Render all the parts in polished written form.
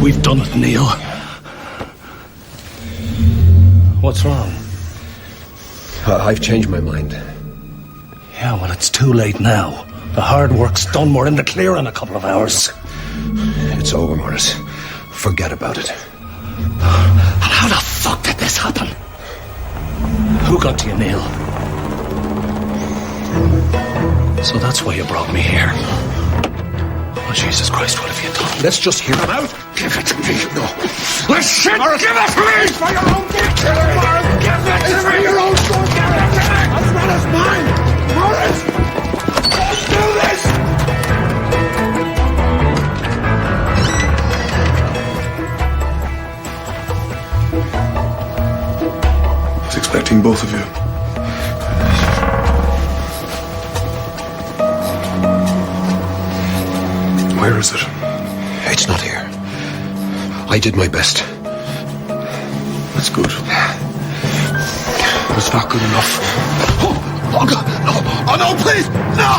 We've done it, Neil. What's wrong? I've changed my mind. Yeah, well, it's too late now. The hard work's done. We're in the clear in a couple of hours. It's over, Morris. Forget about it. And how the fuck did this happen? Who got to you, Neil? So that's why you brought me here. Oh, Jesus Christ, what have you done? Let's just hear it out. Give it to me. No. Let's shit! Morris, give it to me! For your own good. Give it to me. For your own good. Give it to me. As well as mine. Morris! Don't do this! I was expecting both of you. Where is it? It's not here. I did my best. That's good. It's not good enough. Oh, God. No. Oh, no, please. No.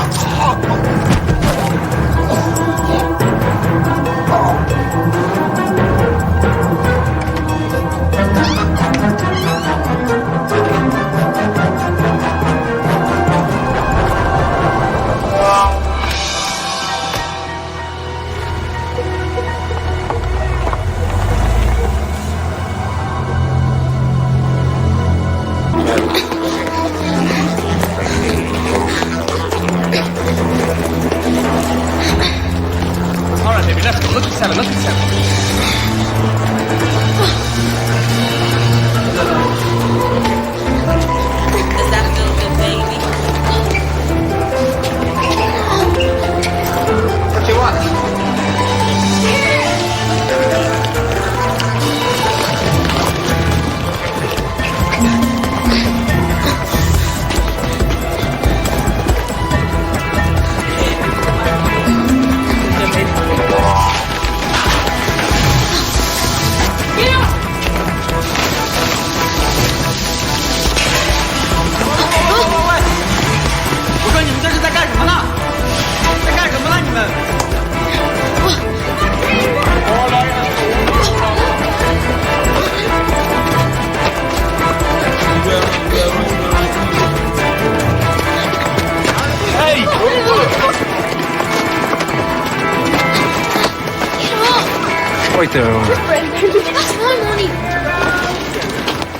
Right there, Owen. That's my money.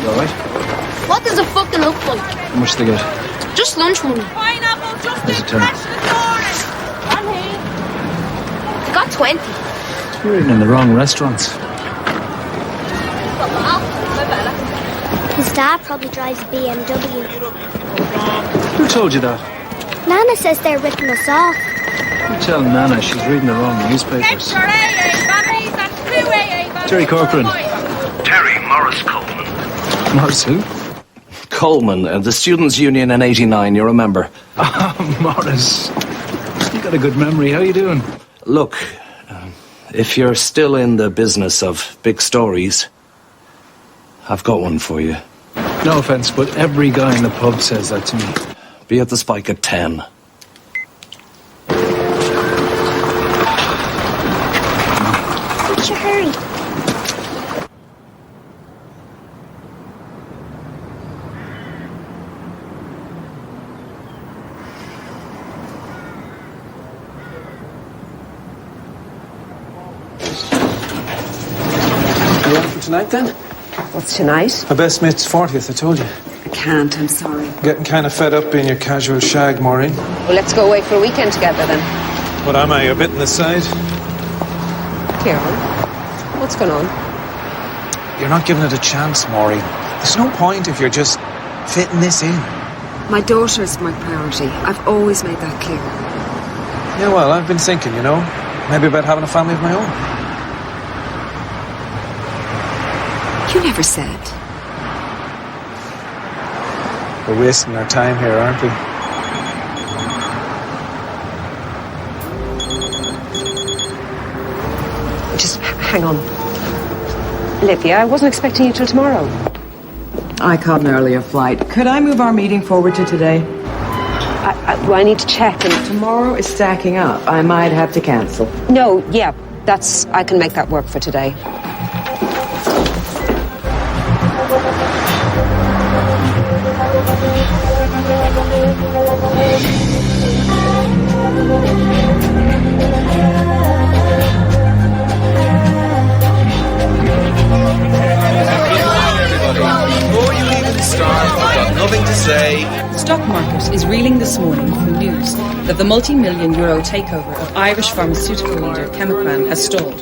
You alright? What does it fucking look like? How much do they get? Just lunch money. Pineapple just There's a tenner. I got 20. You're eating in the wrong restaurants. His dad probably drives a BMW. Who told you that? Nana says they're ripping us off. You tell Nana she's reading the wrong newspapers. Terry Corcoran. Terry Morris Coleman. Morris who? Coleman, the Students' Union in 89, you remember? Oh, Morris. You got a good memory. How you doing? Look, if you're still in the business of big stories, I've got one for you. No offence, but every guy in the pub says that to me. Be at the Spike at 10. What's your hurry? You ready for tonight, then? What's tonight? My best mate's 40th, I told you. I can't, I'm sorry. Getting kind of fed up being your casual shag, Maureen. Well, let's go away for a weekend together, then. What am I, a bit in the side? Kieran, what's going on? You're not giving it a chance, Maureen. There's no point if you're just fitting this in. My daughter is my priority. I've always made that clear. Yeah, well, I've been thinking, maybe about having a family of my own. You never said. We're wasting our time here, aren't we? Just hang on. Olivia, I wasn't expecting you till tomorrow. I caught an earlier flight. Could I move our meeting forward to today? I need to check and... Tomorrow is stacking up. I might have to cancel. No, yeah, I can make that work for today. Before you even start, I've got nothing to say. The stock market is reeling this morning from news that the multi-million euro takeover of Irish pharmaceutical leader Chemicran has stalled.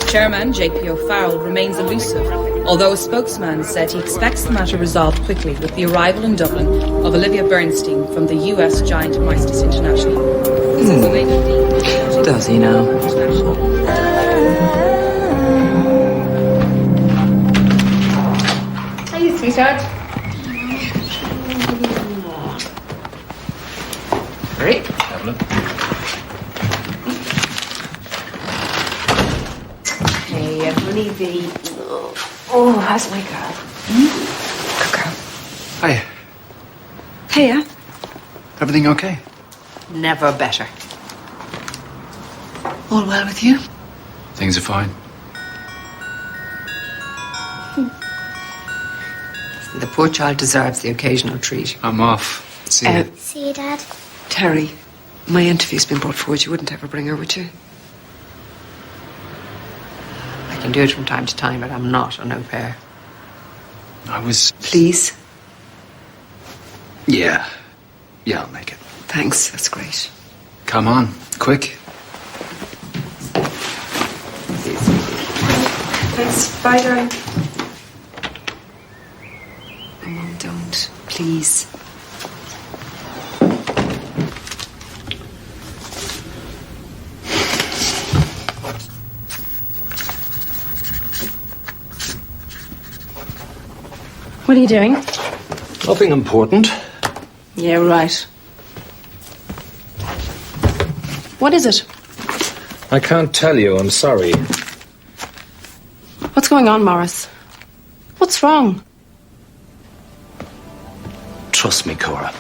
Chairman JP O'Farrell remains elusive, although a spokesman said he expects the matter resolved quickly with the arrival in Dublin of Olivia Bernstein from the US giant Maestas International. Does he now? Hey, sweetheart. Great. Evelyn. Hey, honey bee. Oh, how's my girl? Good girl. Hi. Hiya. Everything okay? Never better. All well with you? Things are fine. The poor child deserves the occasional treat. I'm off. See you. See you, Dad. Terry, my interview's been brought forward. You wouldn't ever bring her, would you? I can do it from time to time, but I'm not an au pair. Please? Yeah. Yeah, I'll make it. Thanks, that's great. Come on, quick. Thanks. Bye, darling. Oh, Mum, don't. Please. What are you doing? Nothing important. Yeah, right. What is it? I can't tell you, I'm sorry. What's going on, Morris? What's wrong? Trust me, Cora.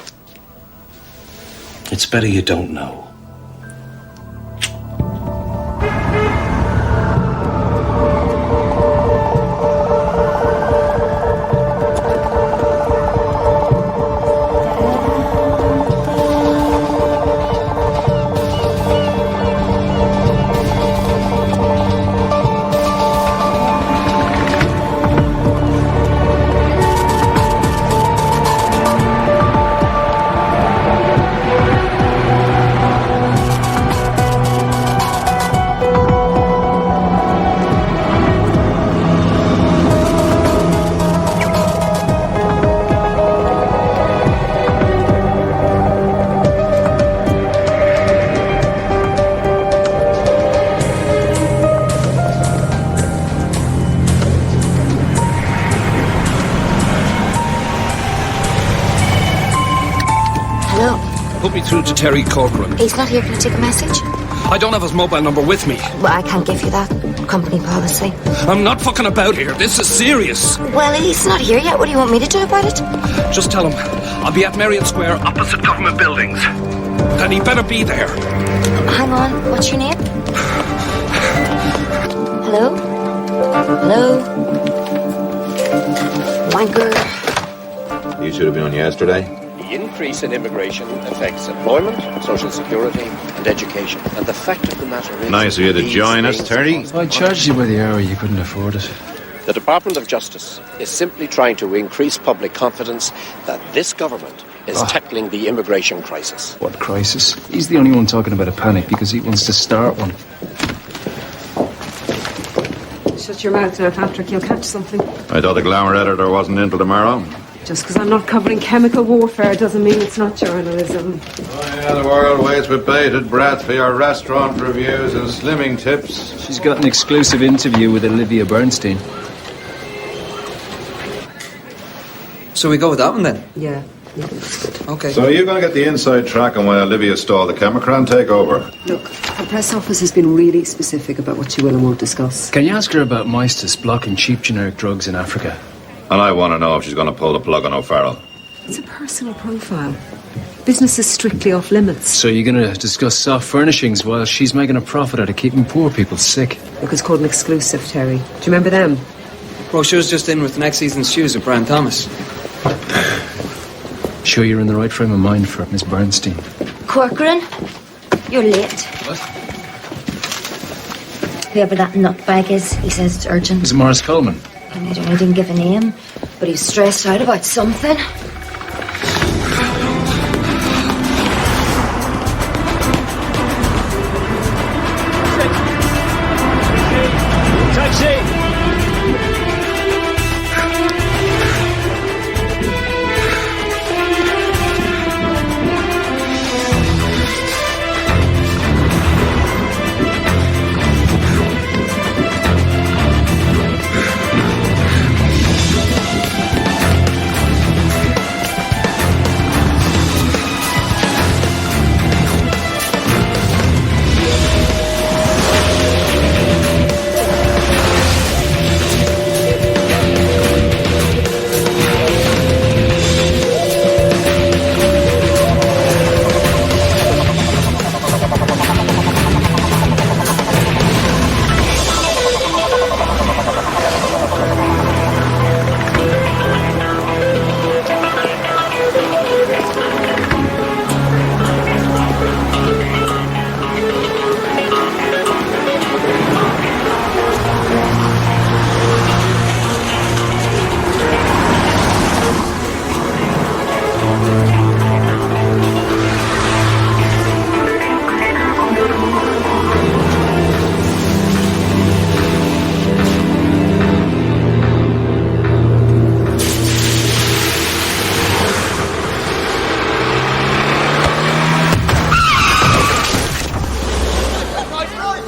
It's better you don't know. Put me through to Terry Corcoran. He's not here. Can I take a message? I don't have his mobile number with me. Well, I can't give you that. Company policy. I'm not fucking about here. This is serious. Well, he's not here yet. What do you want me to do about it? Just tell him I'll be at Merrion Square opposite government buildings. And he better be there. Hang on. What's your name? Hello? Hello? Wanker. You should have been on yesterday. The increase in immigration affects employment, social security and education. And the fact of the matter is... Nice of you to join us, Terry. I charged you by the hour. You couldn't afford it. The Department of Justice is simply trying to increase public confidence that this government is tackling the immigration crisis. What crisis? He's the only one talking about a panic because he wants to start one. Shut your mouth now, Patrick. You'll catch something. I thought the Glamour editor wasn't in till tomorrow. Just because I'm not covering chemical warfare doesn't mean it's not journalism. Oh, yeah, the world waits with bated breath for your restaurant reviews and slimming tips. She's got an exclusive interview with Olivia Bernstein. So we go with that one then? Yeah, that's good. Okay. So are you going to get the inside track on why Olivia stalled the Chemicran takeover? Look, her press office has been really specific about what she will and won't discuss. Can you ask her about Maestas blocking cheap generic drugs in Africa? And I want to know if she's going to pull the plug on O'Farrell. It's a personal profile. Business is strictly off limits. So you're going to discuss soft furnishings while she's making a profit out of keeping poor people sick? Look, it's called an exclusive, Terry. Do you remember them? Brochure's just in with next season's shoes with Brian Thomas. Sure you're in the right frame of mind for it, Miss Bernstein? Corcoran, you're late. What? Whoever that nutbag is, he says it's urgent. Is it Morris Coleman? I didn't give a name, but he's stressed out about something.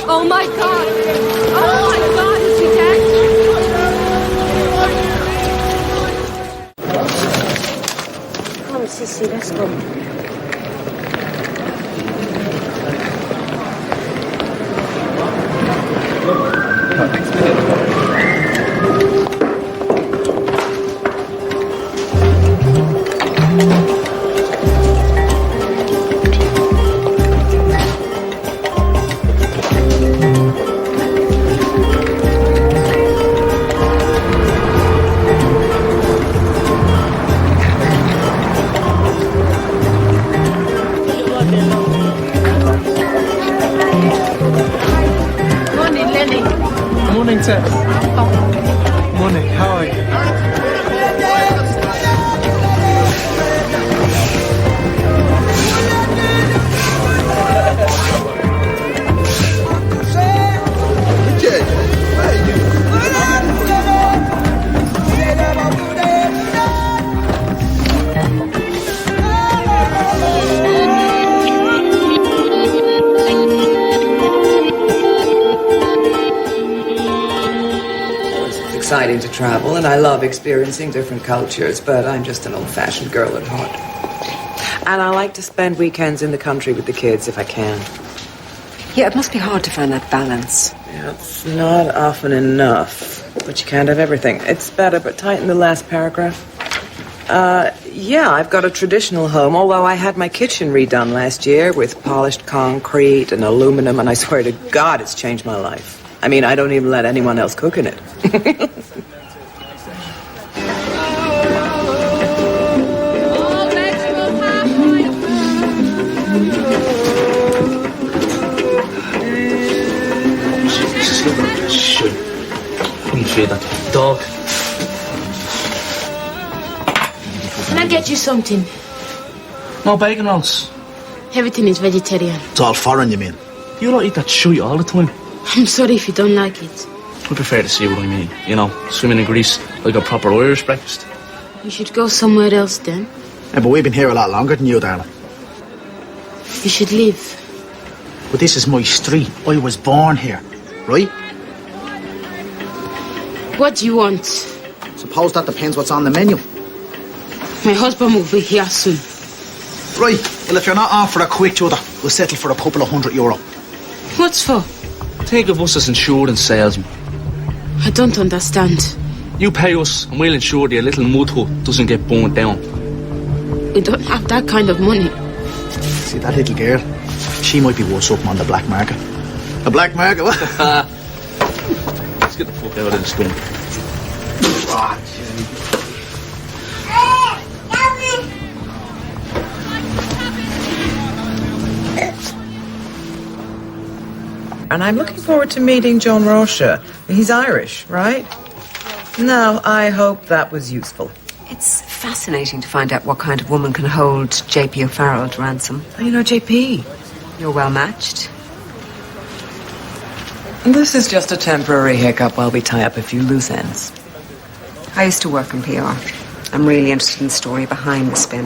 Oh my God! Oh my God, is he dead? Come on, Sissy, let's go. Morning, Tess. Morning, how are you? Exciting to travel, and I love experiencing different cultures, but I'm just an old-fashioned girl at heart. And I like to spend weekends in the country with the kids if I can. Yeah, it must be hard to find that balance. Yeah, it's not often enough, but you can't have everything. It's better, but tighten the last paragraph. Yeah, I've got a traditional home, although I had my kitchen redone last year with polished concrete and aluminum, and I swear to God it's changed my life. I mean, I don't even let anyone else cook in it. Shit. Couldn't feed that dog. Can I get you something? No bacon rolls. Everything is vegetarian. It's all foreign, you mean? You don't eat that shit all the time. I'm sorry if you don't like it. I prefer to see what I mean. You know, swimming in Greece like a proper Irish breakfast. You should go somewhere else then. Yeah, but we've been here a lot longer than you, darling. You should leave. But this is my street. I was born here, right? What do you want? Suppose that depends what's on the menu. My husband will be here soon. Right, well, if you're not on for a quick judder, we'll settle for a couple of €100. What's for? Think of us as insurance salesmen. I don't understand. You pay us and we'll ensure that your little motu doesn't get burnt down. We don't have that kind of money. See, that little girl, she might be worth something on the black market. The black market? What? Let's get the fuck out of this thing. And I'm looking forward to meeting John Rocha. He's Irish, right? Now, I hope that was useful. It's fascinating to find out what kind of woman can hold J.P. O'Farrell at ransom. Oh, you know J.P.? You're well matched. This is just a temporary hiccup while we tie up a few loose ends. I used to work in PR. I'm really interested in the story behind the spin.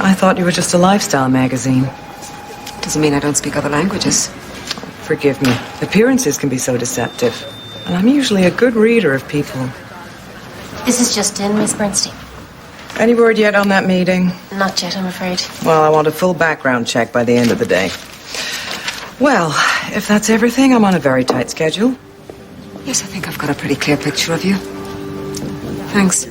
I thought you were just a lifestyle magazine. Doesn't mean I don't speak other languages. Forgive me. Appearances can be so deceptive. And I'm usually a good reader of people. This is just in, Miss Bernstein. Any word yet on that meeting? Not yet, I'm afraid. Well, I want a full background check by the end of the day. Well, if that's everything, I'm on a very tight schedule. Yes, I think I've got a pretty clear picture of you. Thanks.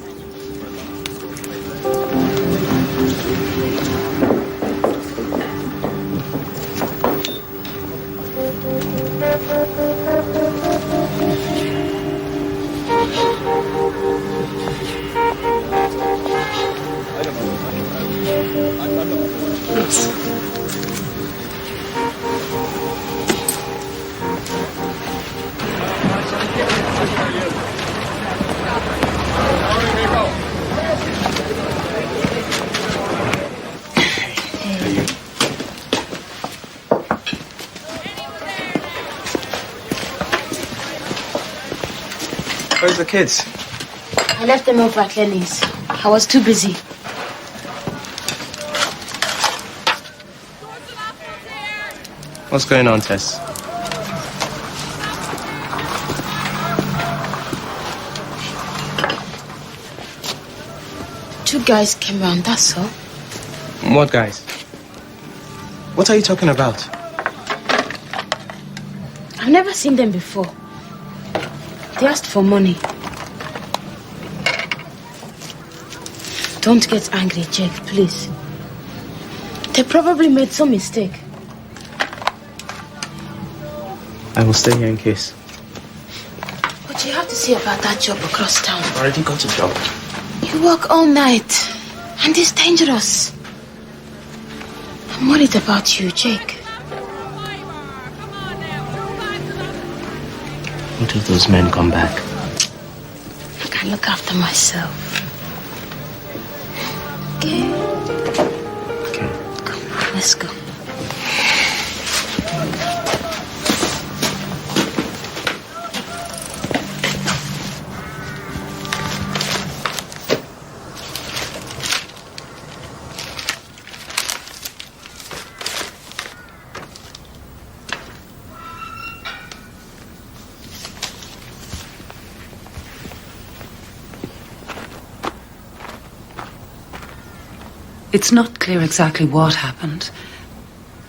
Where's the kids? I left them over at Lenny's. I was too busy. What's going on, Tess? Two guys came round, that's all. What guys? What are you talking about? I've never seen them before. They asked for money. Don't get angry, Jake, please. They probably made some mistake. I will stay here in case. What you have to say about that job across town? I already got a job. You work all night, and it's dangerous. I'm worried about you, Jake. What if those men come back? I can look after myself. Okay? Okay. Come on, let's go. It's not clear exactly what happened.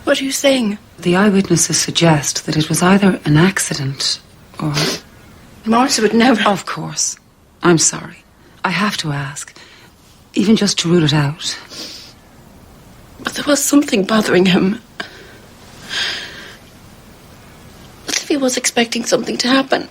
What are you saying? The eyewitnesses suggest that it was either an accident or... Morris would never... Of course. I'm sorry. I have to ask. Even just to rule it out. But there was something bothering him. What if he was expecting something to happen?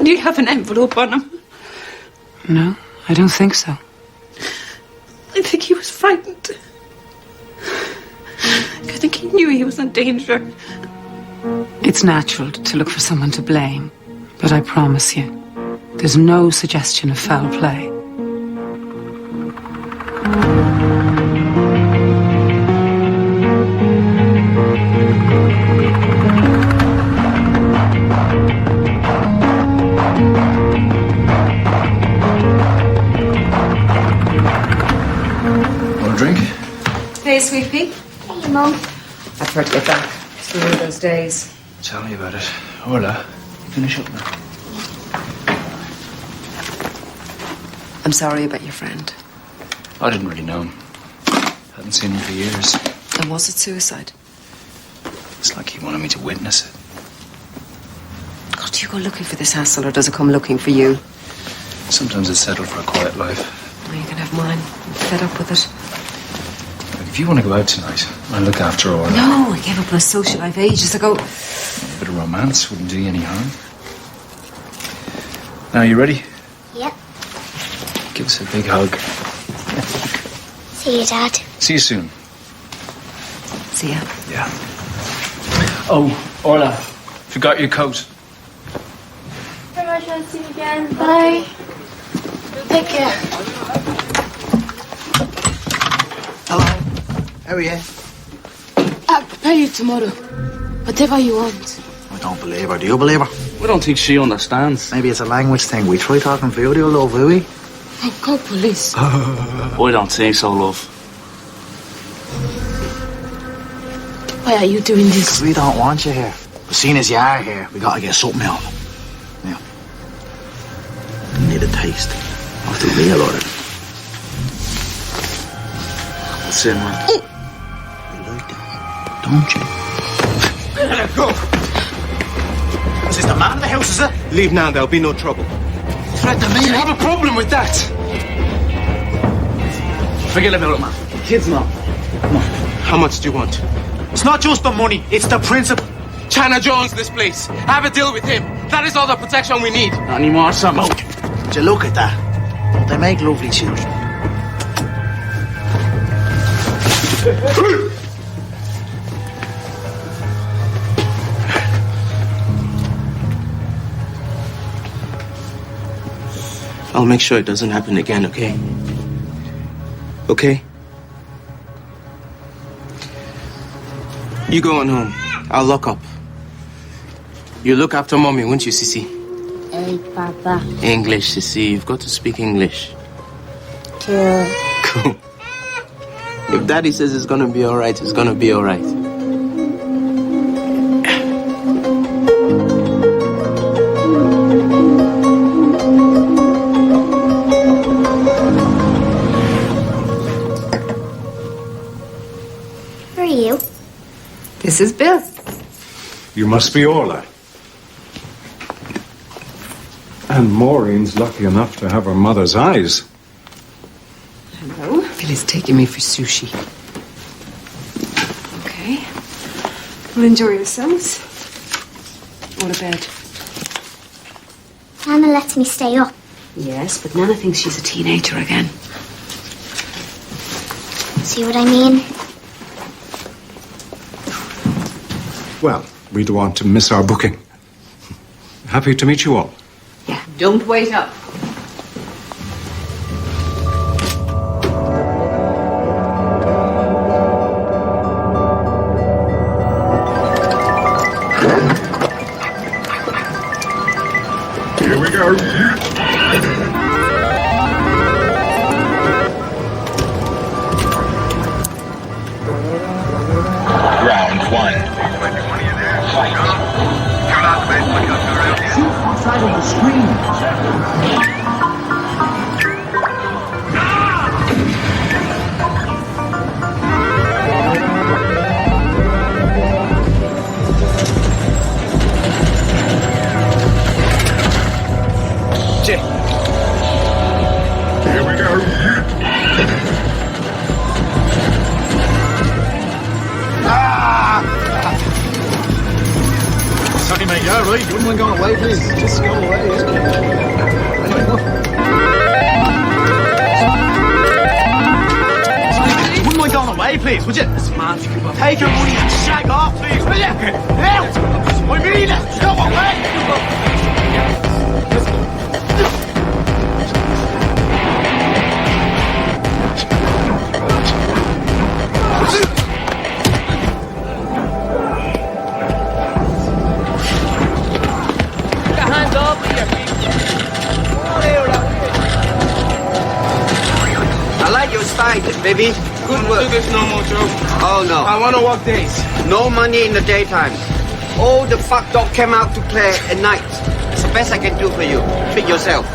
Do you have an envelope on him? No, I don't think so. I think he was frightened. I think he knew he was in danger. It's natural to look for someone to blame, but I promise you, there's no suggestion of foul play. Hey, sweet pea. Hey, Mum. I prefer to get back. It's one of those days. Tell me about it. Orla, finish up now. I'm sorry about your friend. I didn't really know him. Hadn't seen him for years. And was it suicide? It's like he wanted me to witness it. God, do you go looking for this hassle, or does it come looking for you? Sometimes I settle for a quiet life. Well, you can have mine. I'm fed up with it. If you want to go out tonight, I'll look after all that. No, I gave up my social life ages ago. A bit of romance wouldn't do you any harm. Now, you ready? Yep. Give us a big hug. See you, Dad. See you soon. See ya. Yeah. Oh, Orla, forgot your coat. Very much. I'll see you again. Bye. Take care. Hello. How are you? I'll pay you tomorrow. Whatever you want. I don't believe her. Do you believe her? We don't think she understands. Maybe it's a language thing. We try talking voodoo, love, will we? I'll call police. I don't think so, love. Why are you doing this? We don't want you here. But seeing as you are here, we gotta get something out. Now, you need a taste of the real order. That's it, man. You like that, don't you? Let go! Is this the man in the house, is it? Leave now, there'll be no trouble. Threaten me? I have a problem with that. Forget about it, man. Kids now. Come on. How much do you want? It's not just the money, it's the principle. China Jones this place. Have a deal with him. That is all the protection we need. Not anymore, Sam. Would you look at that? Don't they make lovely children? I'll make sure it doesn't happen again, okay? Okay? You go on home. I'll lock up. You look after mommy, won't you, Sissy? Hey, Papa. English, Sissy. You've got to speak English. Sure. Cool. If Daddy says it's gonna be alright, it's gonna be alright. Who are you? This is Bill. You must be Orla. And Maureen's lucky enough to have her mother's eyes. Hello. Bill is taking me for sushi. Okay. Well, enjoy yourselves. Go to bed. Nana lets me stay up. Yes, but Nana thinks she's a teenager again. See what I mean? Well, we don't want to miss our booking. Happy to meet you all. Yeah, don't wait up. Here we go. Round one. Fight. Outside of the screen. Here we go. Sorry, mate. Yeah, right. You wouldn't mind going away, please. Just go away. You wouldn't mind going away, please, would you? Take your money and shag off, please, will you? Out! I mean it! Go away! I like your style, baby. Good work. Do this no more, Joe. Oh, no. I want to work days. No money in the daytime. All the fuck dog came out to play at night. It's the best I can do for you. Treat yourself.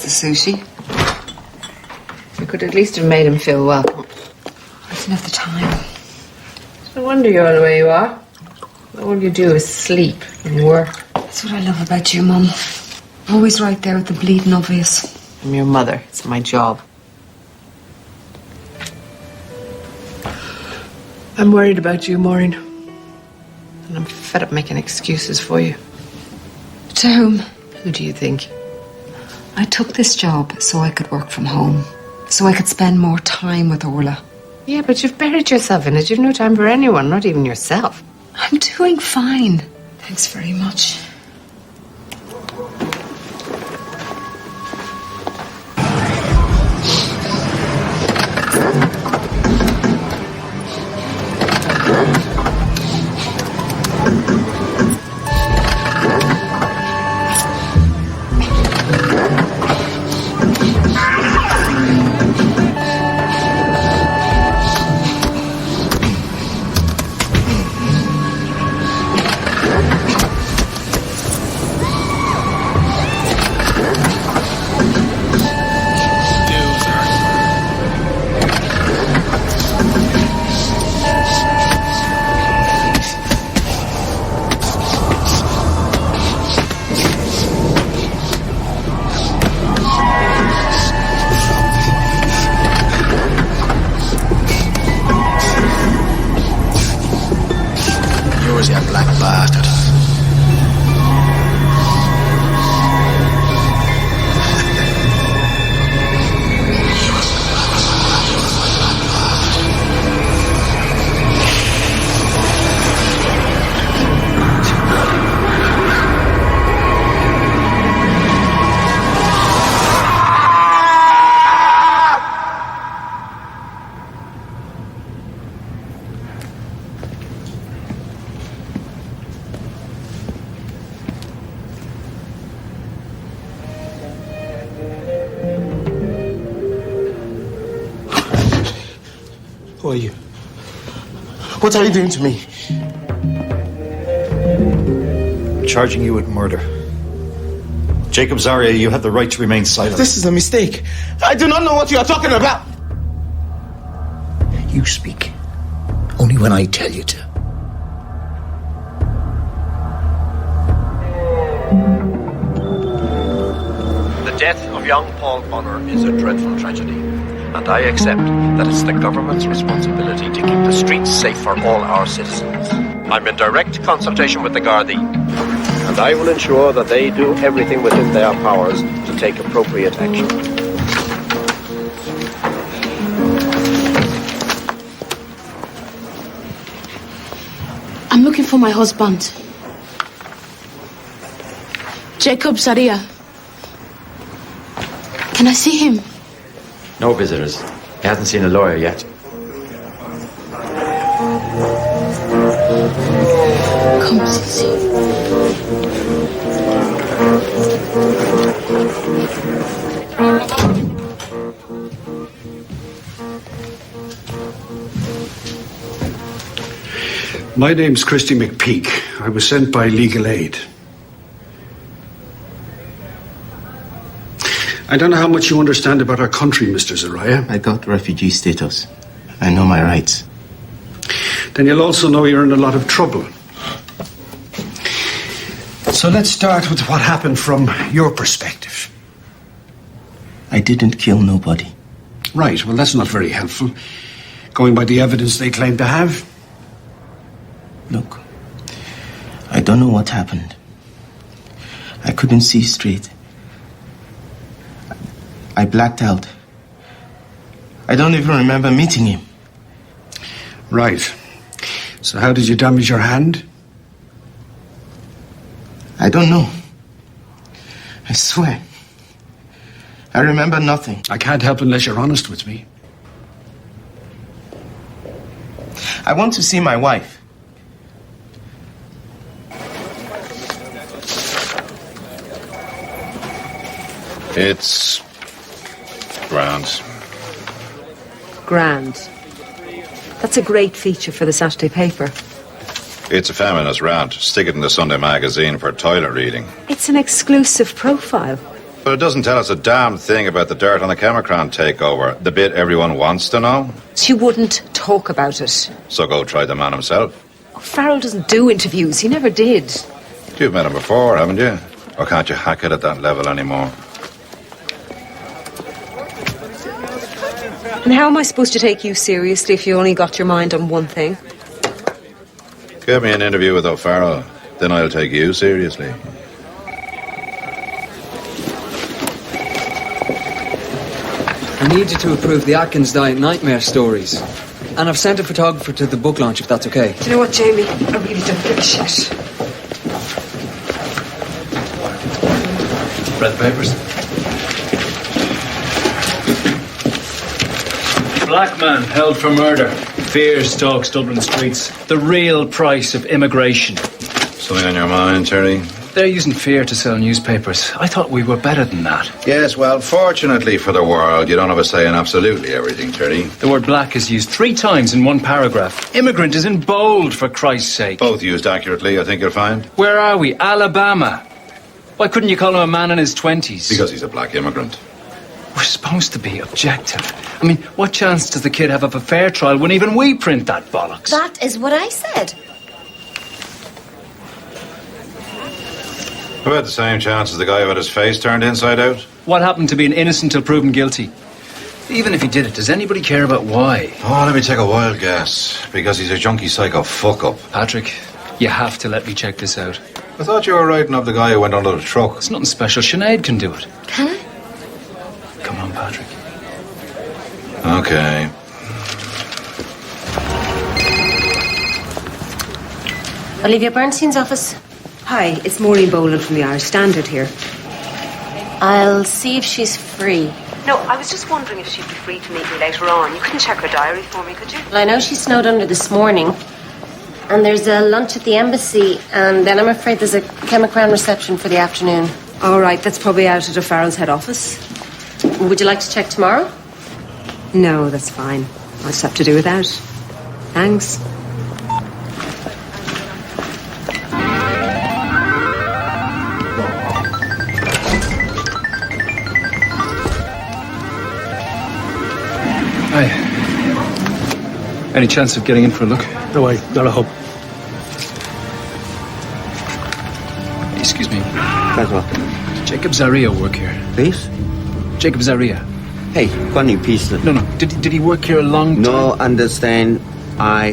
was the sushi. You could at least have made him feel welcome. I didn't have the time. No wonder you're the way you are. All you do is sleep and work. That's what I love about you, Mum. Always right there at the bleeding obvious. I'm your mother. It's my job. I'm worried about you, Maureen. And I'm fed up making excuses for you. To whom? Who do you think? I took this job so I could work from home. So I could spend more time with Orla. Yeah, but you've buried yourself in it. You've no time for anyone, not even yourself. I'm doing fine. Thanks very much. Who are you? What are you doing to me? Charging you with murder. Jacob Zarya, you have the right to remain silent. This is a mistake. I do not know what you are talking about. You speak only when I tell you to. The death of young Paul Bonner is a dreadful tragedy, and I accept that it's the government's responsibility to keep the streets safe for all our citizens. I'm in direct consultation with the Gardaí, and I will ensure that they do everything within their powers to take appropriate action. I'm looking for my husband. Jacob Zarya. Can I see him? No visitors. He hasn't seen a lawyer yet. Come, Sissy. My name's Christy McPeak. I was sent by Legal Aid. I don't know how much you understand about our country, Mr. Zarya. I got refugee status. I know my rights. Then you'll also know you're in a lot of trouble. So let's start with what happened from your perspective. I didn't kill nobody. Right, well, that's not very helpful. Going by the evidence they claim to have. Look, I don't know what happened. I couldn't see straight. I blacked out. I don't even remember meeting him. Right. So how did you damage your hand? I don't know. I swear. I remember nothing. I can't help unless you're honest with me. I want to see my wife. It's grand. Grand. That's a great feature for the Saturday paper. It's a feminist rant. Stick it in the Sunday magazine for toilet reading. It's an exclusive profile. But it doesn't tell us a damn thing about the dirt on the Chemicron takeover, the bit everyone wants to know. She wouldn't talk about it. So go try the man himself. Farrell doesn't do interviews. He never did. You've met him before, haven't you? Or can't you hack it at that level anymore? And how am I supposed to take you seriously if you only got your mind on one thing? Give me an interview with O'Farrell, then I'll take you seriously. I need you to approve the Atkins Diet Nightmare stories. And I've sent a photographer to the book launch, if that's okay. Do you know what, Jamie? I really don't give a shit. Read the papers? Black man held for murder. Fear stalks Dublin streets. The real price of immigration. Something on your mind, Terry? They're using fear to sell newspapers. I thought we were better than that. Yes, well, fortunately for the world, you don't have a say in absolutely everything, Terry. The word black is used 3 times in one paragraph. Immigrant is in bold, for Christ's sake. Both used accurately, I think you'll find. Where are we? Alabama. Why couldn't you call him a man in his 20s? Because he's a black immigrant. We're supposed to be objective. I mean, what chance does the kid have of a fair trial when even we print that bollocks? That is what I said. About the same chance as the guy who had his face turned inside out. What happened to being innocent till proven guilty? Even if he did it, does anybody care about why? Oh, let me take a wild guess. Because he's a junkie psycho fuck-up. Patrick, you have to let me check this out. I thought you were writing up the guy who went under the truck. It's nothing special. Sinead can do it. Can I? Come on, Patrick. Okay. Olivia Bernstein's office. Hi, it's Maureen Boland from the Irish Standard here. I'll see if she's free. No, I was just wondering if she'd be free to meet me later on. You couldn't check her diary for me, could you? Well, I know she snowed under this morning. And there's a lunch at the embassy. And then I'm afraid there's a Chemicron reception for the afternoon. All right, that's probably out at O'Farrell's head office. Would you like to check tomorrow? No, that's fine. I'll just have to do without. Thanks. Hi. Any chance of getting in for a look? No way, not a hope. Excuse me. That's what? Jacob Zaria work here. Please? Jacob Zaria. Hey, funny piece. No. Did he work here a long time? No understand. I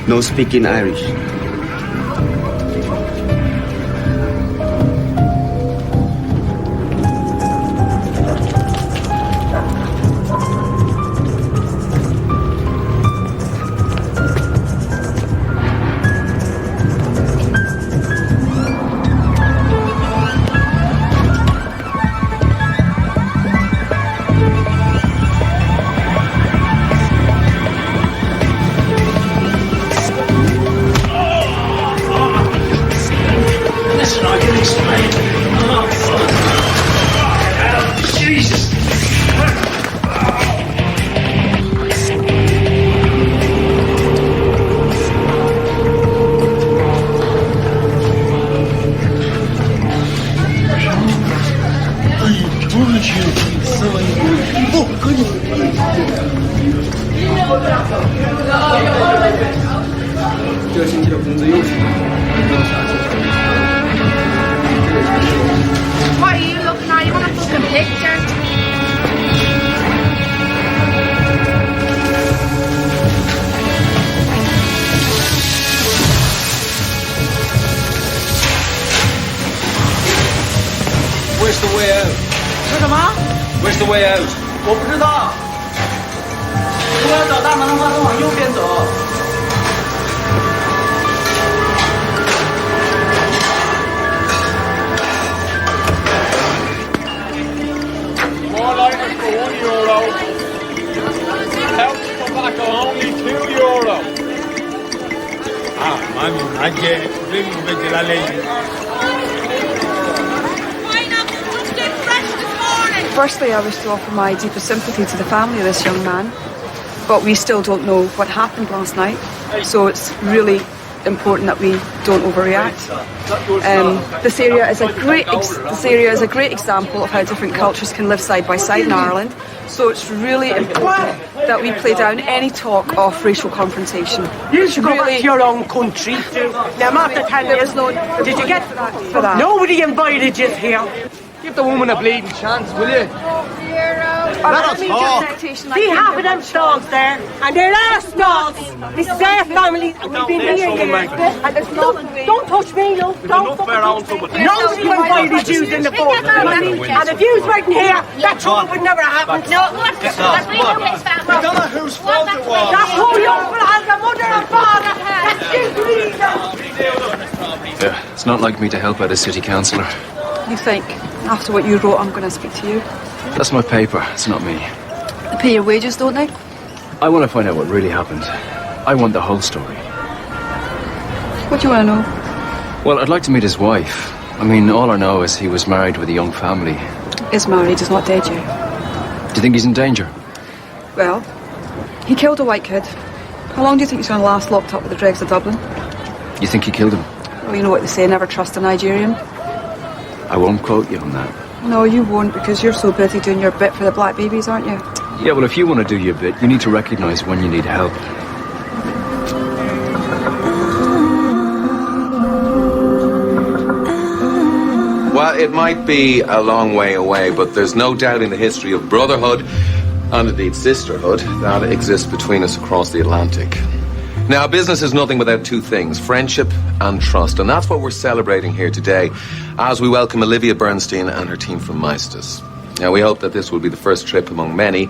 no speaking Irish. What are you looking at? You want a fucking picture? Where's the way out? Where's the way out? 我不知道。如果要找大门的话，都往右边走。 More lighters for €1. Pouch tobacco only €2. Ah, mami, ayer vedi la lei. Firstly, I wish to offer my deepest sympathy to the family of this young man, but we still don't know what happened last night, so it's really important that we don't overreact. This area is a great example of how different cultures can live side by side in Ireland. So it's really important that we play down any talk of racial confrontation. You should go back to your own country. Now, Martha, did you get for that? Nobody invited you here. Give the woman a bleeding chance, will you? Let us talk. See half of them stalls there, and they're our stalls. This is our family, and we've been here years. And there's don't touch me, no. Nobody invited you in the boat. And if you weren't here, that trouble would never happen. We don't know whose fault it was. That's who you are, the mother and father. That's you, It's not like me to help out a city councillor. You think, after what you wrote, I'm going to speak to you? That's my paper, it's not me. They pay your wages, don't they? I want to find out what really happened. I want the whole story. What do you want to know? Well, I'd like to meet his wife. I mean, all I know is he was married with a young family. Is married, is not dead yet. Do you think he's in danger? Well, he killed a white kid. How long do you think he's going to last locked up with the dregs of Dublin? You think he killed him? Well, you know what they say, never trust a Nigerian. I won't quote you on that. No, you won't, because you're so busy doing your bit for the black babies, aren't you? Yeah, well, if you want to do your bit, you need to recognise when you need help. Well, it might be a long way away, but there's no doubting the history of brotherhood, and indeed sisterhood, that exists between us across the Atlantic. Now, business is nothing without two things, friendship and trust, and that's what we're celebrating here today as we welcome Olivia Bernstein and her team from Maestas. Now, we hope that this will be the first trip among many,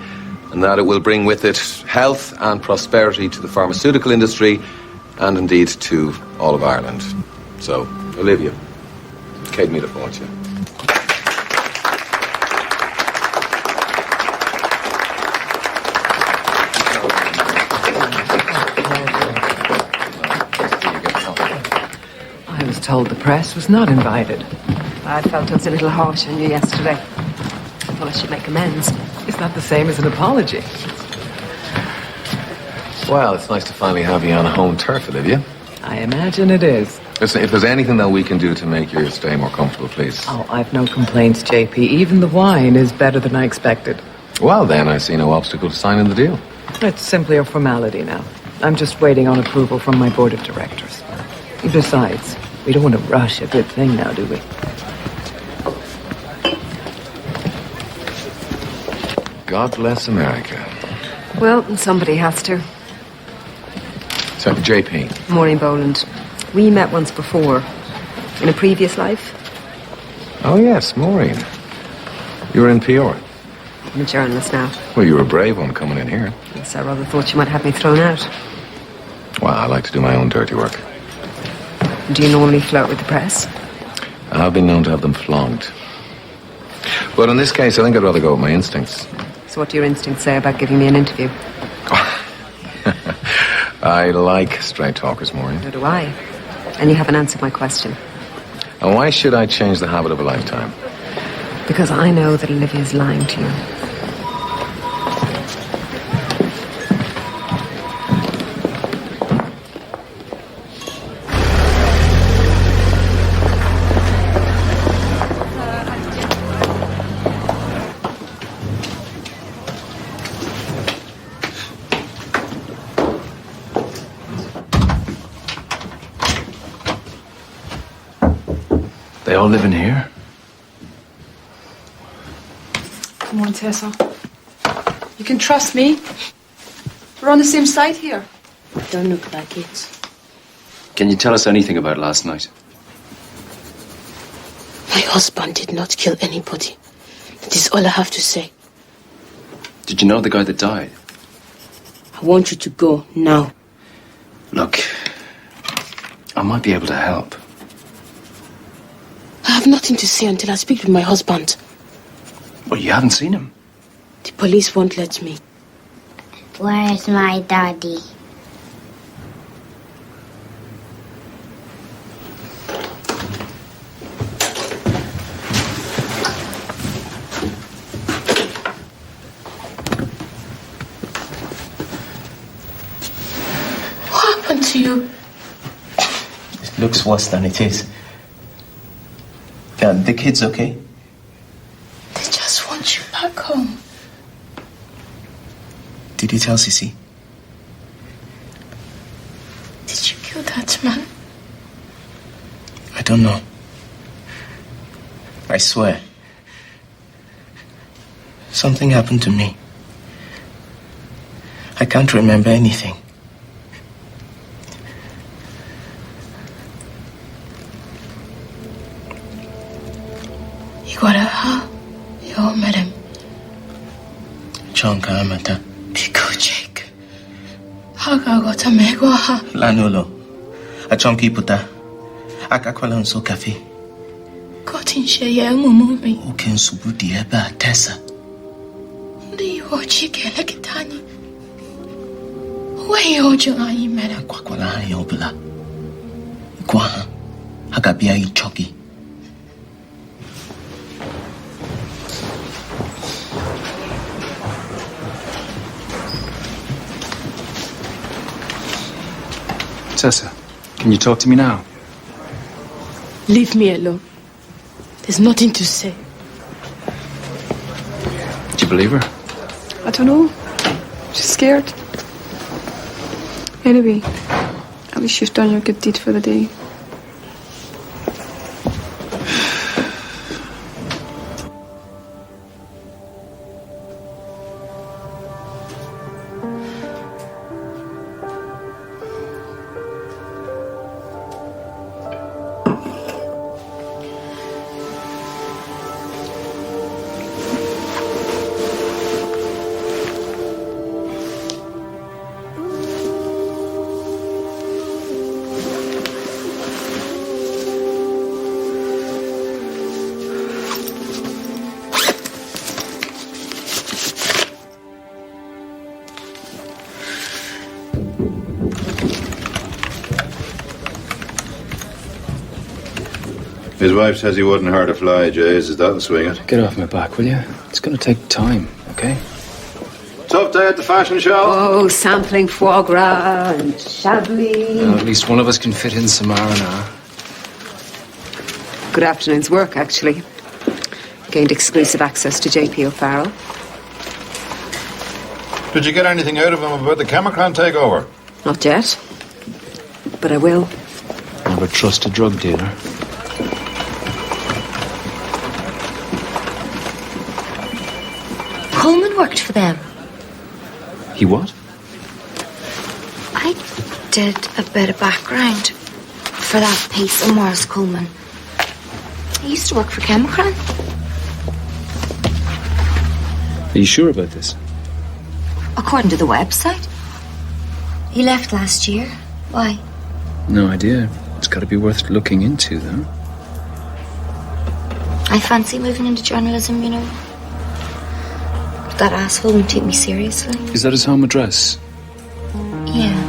and that it will bring with it health and prosperity to the pharmaceutical industry, and indeed to all of Ireland. So, Olivia, Kate meet a fortune. I was told the press was not invited. I felt I was a little harsh on you yesterday. I thought I should make amends. It's not the same as an apology. Well, it's nice to finally have you on home turf, Olivia. I imagine it is. Listen, if there's anything that we can do to make your stay more comfortable, please. Oh, I've no complaints, JP. Even the wine is better than I expected. Well, then, I see no obstacle to signing the deal. It's simply a formality now. I'm just waiting on approval from my board of directors. Besides, we don't want to rush a good thing now, do we? God bless America. Well, somebody has to. So, JP. Maureen Boland. We met once before. In a previous life. Oh, yes, Maureen. You were in PR. I'm a journalist now. Well, you were a brave one coming in here. Yes, I rather thought you might have me thrown out. Well, I like to do my own dirty work. Do you normally flirt with the press? I've been known to have them flogged. But in this case, I think I'd rather go with my instincts. So what do your instincts say about giving me an interview? I like straight talkers, Maureen. So do I. And you haven't answered my question. And why should I change the habit of a lifetime? Because I know that Olivia's lying to you. They all live in here? Come on, Tessa. You can trust me. We're on the same side here. Don't look like it. Can you tell us anything about last night? My husband did not kill anybody. That is all I have to say. Did you know the guy that died? I want you to go now. Look, I might be able to help. I have nothing to say until I speak with my husband. Well, you haven't seen him. The police won't let me. Where's my daddy? What happened to you? looks worse than it is. The kid's okay? They just want you back home. Did you tell Sissy? Did you kill that man? I don't know. I swear. Something happened to me. I can't remember anything. You got a ha? You all met him. John Kaamata. Biko Jake. Haga got a mego ha. Lanolo. A chunky puta. Akakwala so cafe. Got in shea mumumi. Who can subudi eba Tessa? Do you watch you get like a tiny? Where you July, madam? Quakwala yobula. Quaha. Hagabia i choki. Tessa, can you talk to me now? Leave me alone. There's nothing to say. Do you believe her? I don't know. She's scared. Anyway, at least you've done your good deed for the day. His wife says he wouldn't hurt a fly, Jays. Is that the swing it? Get off my back, will you? It's going to take time, okay? Tough day at the fashion show. Oh, sampling foie gras and chablis. Well, at least one of us can fit in some R&R. Good afternoon's work, actually. Gained exclusive access to JP O'Farrell. Did you get anything out of him about the Chemicron takeover? Not yet, but I will. Never trust a drug dealer. Coleman worked for them. He what? I did a bit of background for that piece of Morris Coleman. He used to work for Chemicron. Are you sure about this? According to the website. He left last year. Why? No idea. It's got to be worth looking into, though. I fancy moving into journalism, you know. That asshole won't take me seriously. Is that his home address? Yeah.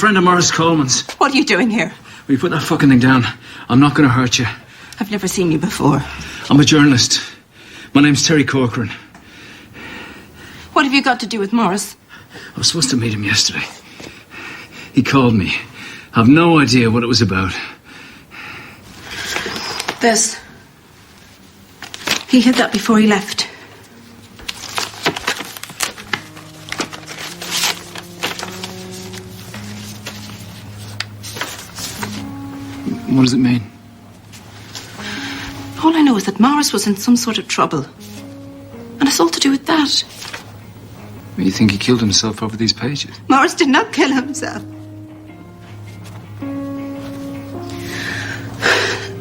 friend of Morris Coleman's. What are you doing here? Will you put that fucking thing down? I'm not going to hurt you. I've never seen you before. I'm a journalist. My name's Terry Corcoran. What have you got to do with Morris? I was supposed to meet him yesterday. He called me. I've no idea what it was about. This. He hid that before he left. What does it mean? All I know is that Morris was in some sort of trouble. And it's all to do with that. You think he killed himself over these pages? Morris did not kill himself.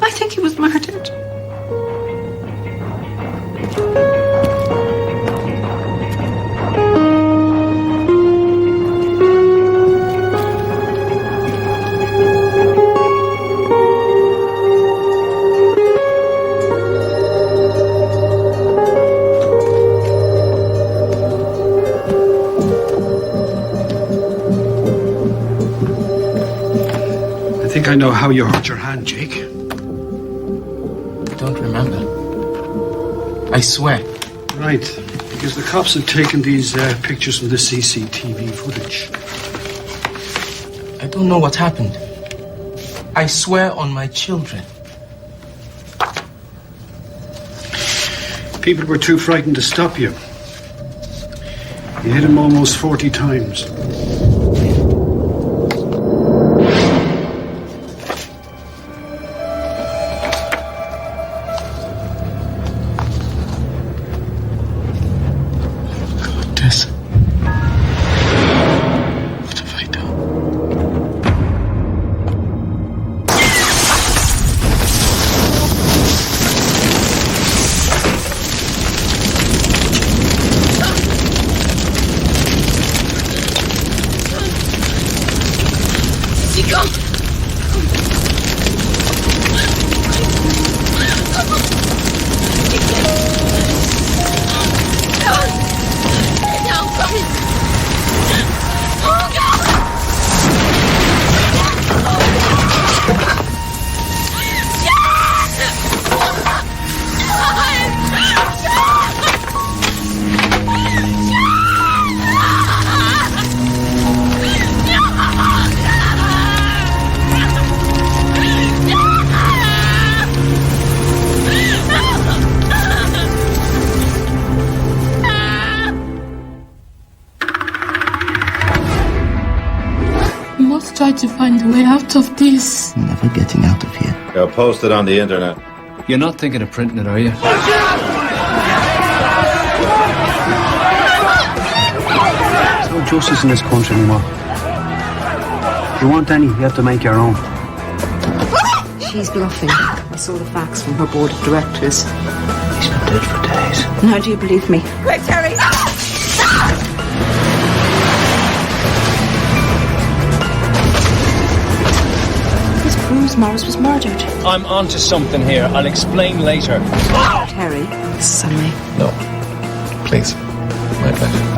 I think he was murdered. I think I know how you hurt your hand, Jake. I don't remember. I swear. Right, because the cops have taken these pictures from the CCTV footage. I don't know what happened. I swear on my children. People were too frightened to stop you. You hit him almost 40 times. Try to find a way out of this. Never getting out of here. I'll post it on the internet. You're not thinking of printing it, are you? There's no justice in this country anymore. If you want any, you have to make your own. She's bluffing. I saw the facts from her board of directors. He's been dead for days. Now do you believe me? Quick, Terry! Proves Morris was murdered. I'm onto something here. I'll explain later. Terry, this is on me. No. Please. My pleasure.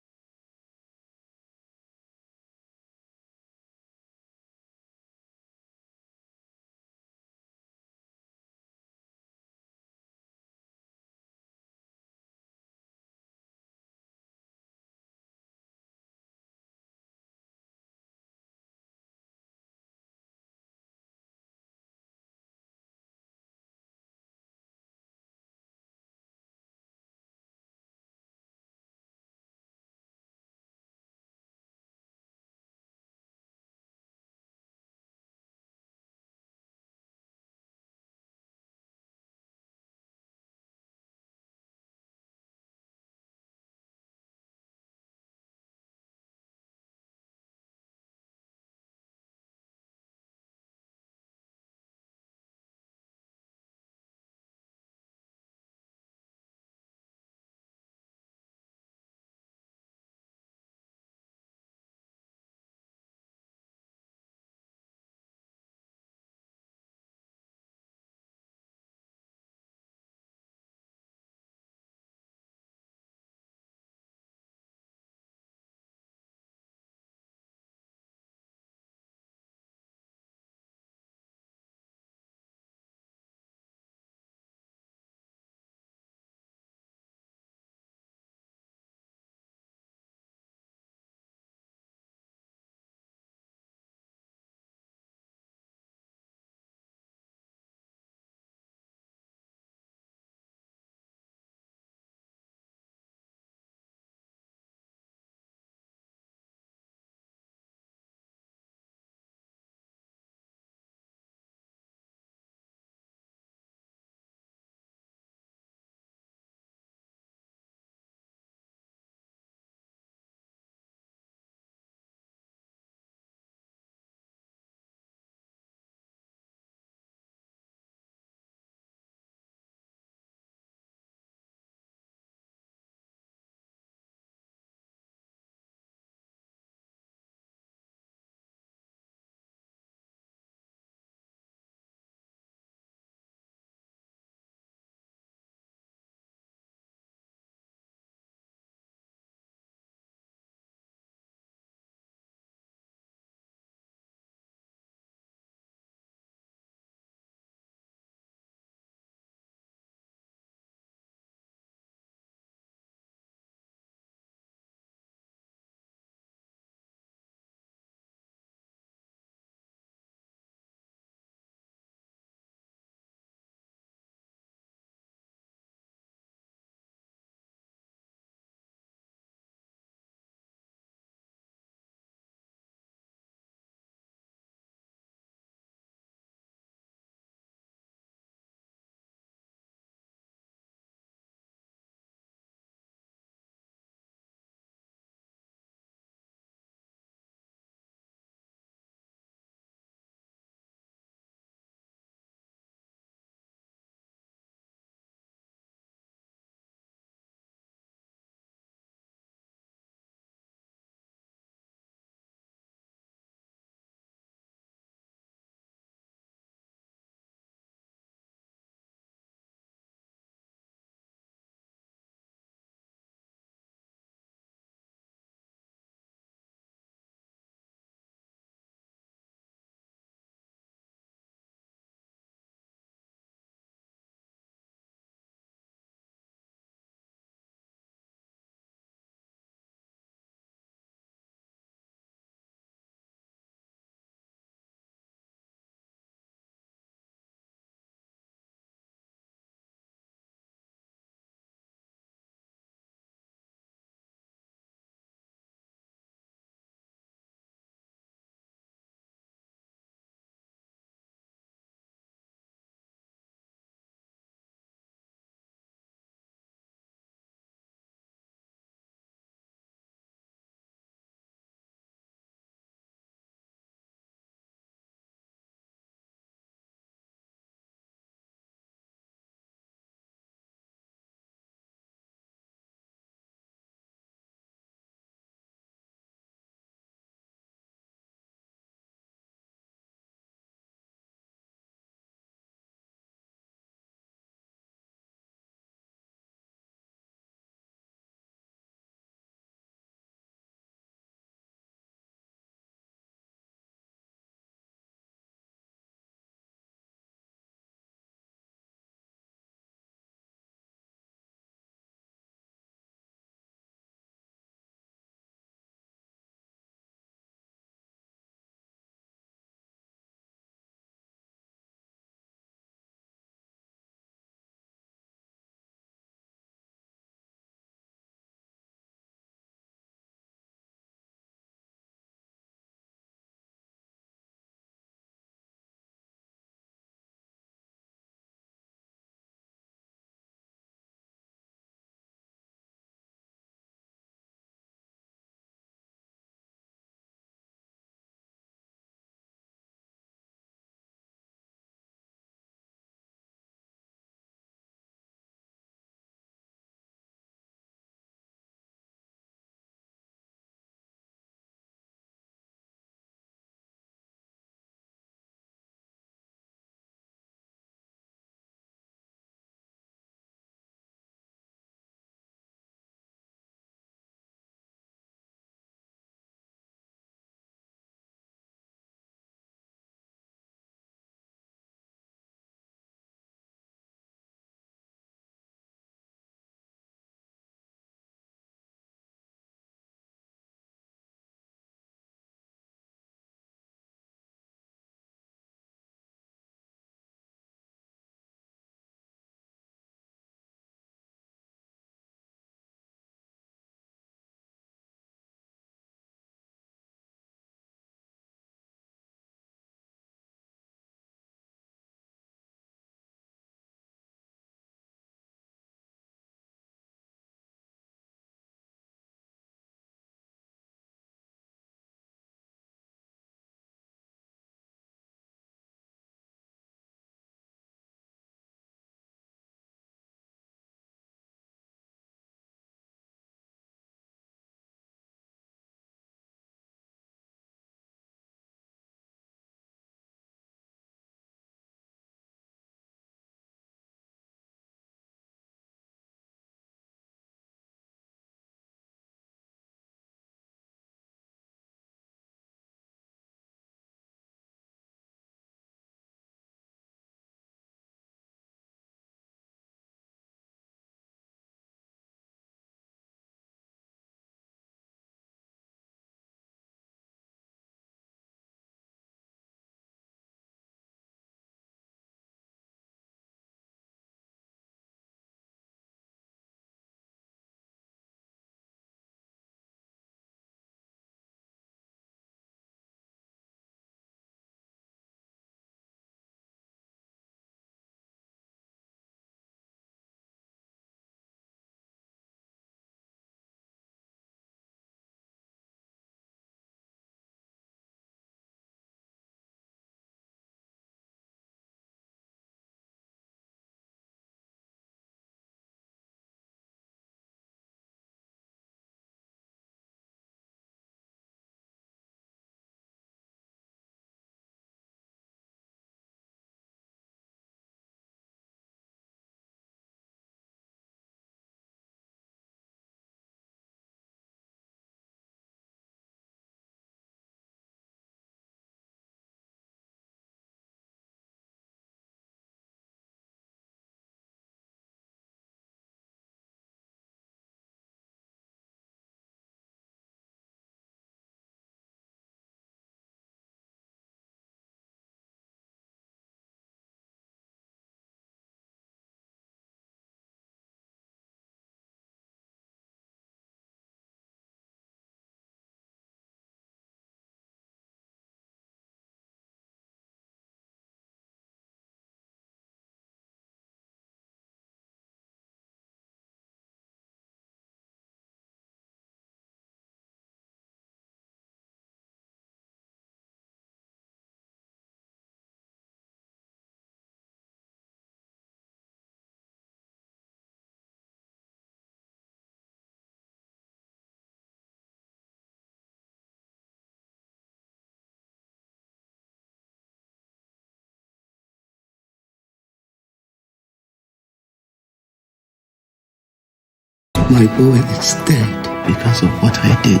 My boy is dead because of what I did.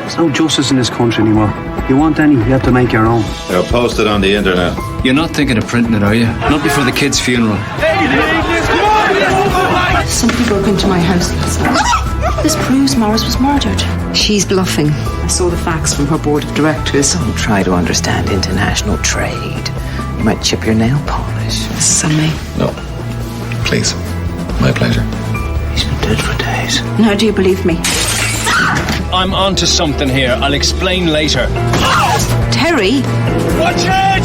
There's no justice in this country anymore. You want any, you have to make your own. They'll post it on the internet. You're not thinking of printing it, are you? Not before the kid's funeral. Somebody broke into my house last night. This proves Morris was murdered. She's bluffing. I saw the facts from her board of directors. Don't try to understand international trade. You might chip your nail polish. This is on me. No. Please. My pleasure. He's been dead for days. Now do you believe me? I'm onto something here. I'll explain later. Terry! Watch it!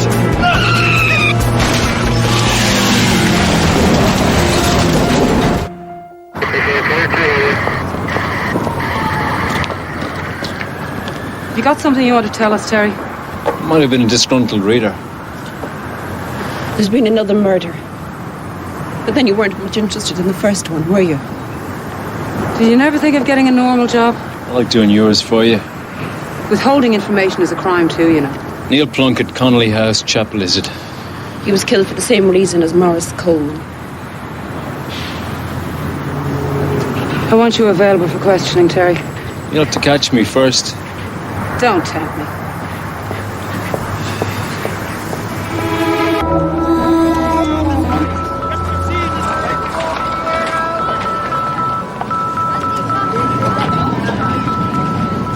You got something you want to tell us, Terry? Might have been a disgruntled reader. There's been another murder. But then you weren't much interested in the first one, were you? Did you never think of getting a normal job? I like doing yours for you. Withholding information is a crime too, you know. Neil Plunkett, Connolly House, Chapel, is it? He was killed for the same reason as Morris Coleman. I want you available for questioning, Terry. You'll have to catch me first. Don't tempt me.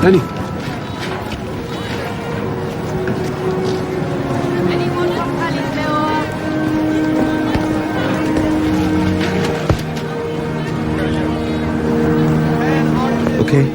Danny. Okay.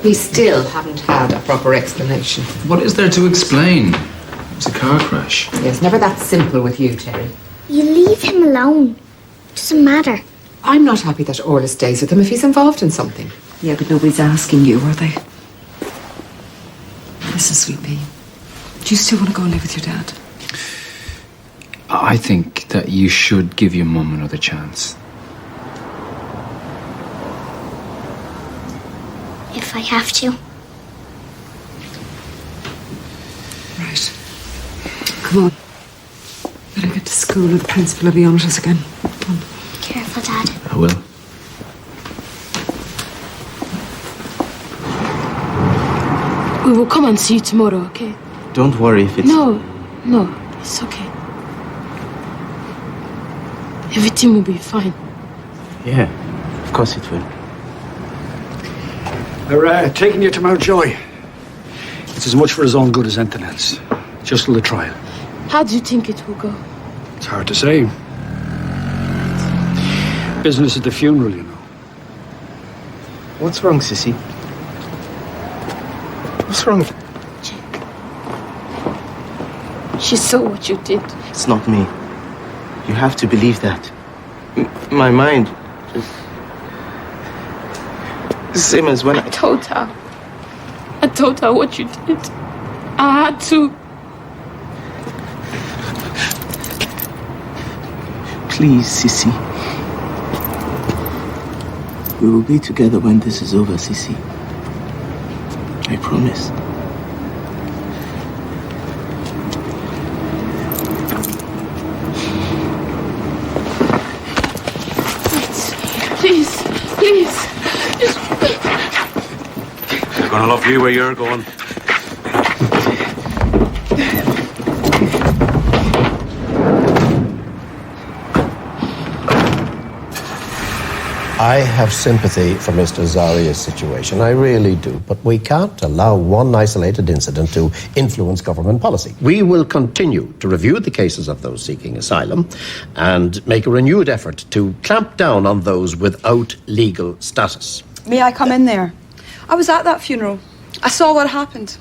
We still haven't had a proper explanation. What is there to explain? It was a car crash. Yes, never that simple with you, Terry. You leave him alone. Doesn't matter. I'm not happy that Orla stays with him if he's involved in something. Yeah, but nobody's asking you, are they? Listen, sweet pea. Do you still want to go and live with your dad? I think that you should give your mum another chance. If I have to. Right. Come on. Better get to school or the principal will be on us again. Come on. Careful, Dad. I will. We will come and see you tomorrow, okay? Don't worry if it's... No, it's okay. Everything will be fine. Yeah, of course it will. They're taking you to Mountjoy. It's as much for his own good as anything else. Just till the trial. How do you think it will go? It's hard to say. Business at the funeral, you know. What's wrong, Sissy? What's wrong? She saw what you did. It's not me. You have to believe that. My mind just... The same as when I told her. I told her what you did. I had to. Please, Sissy. We will be together when this is over, Sissy. I promise. Please. They're gonna love you where you're going. I have sympathy for Mr. Zaria's situation. I really do. But we can't allow one isolated incident to influence government policy. We will continue to review the cases of those seeking asylum and make a renewed effort to clamp down on those without legal status. May I come in there? I was at that funeral. I saw what happened.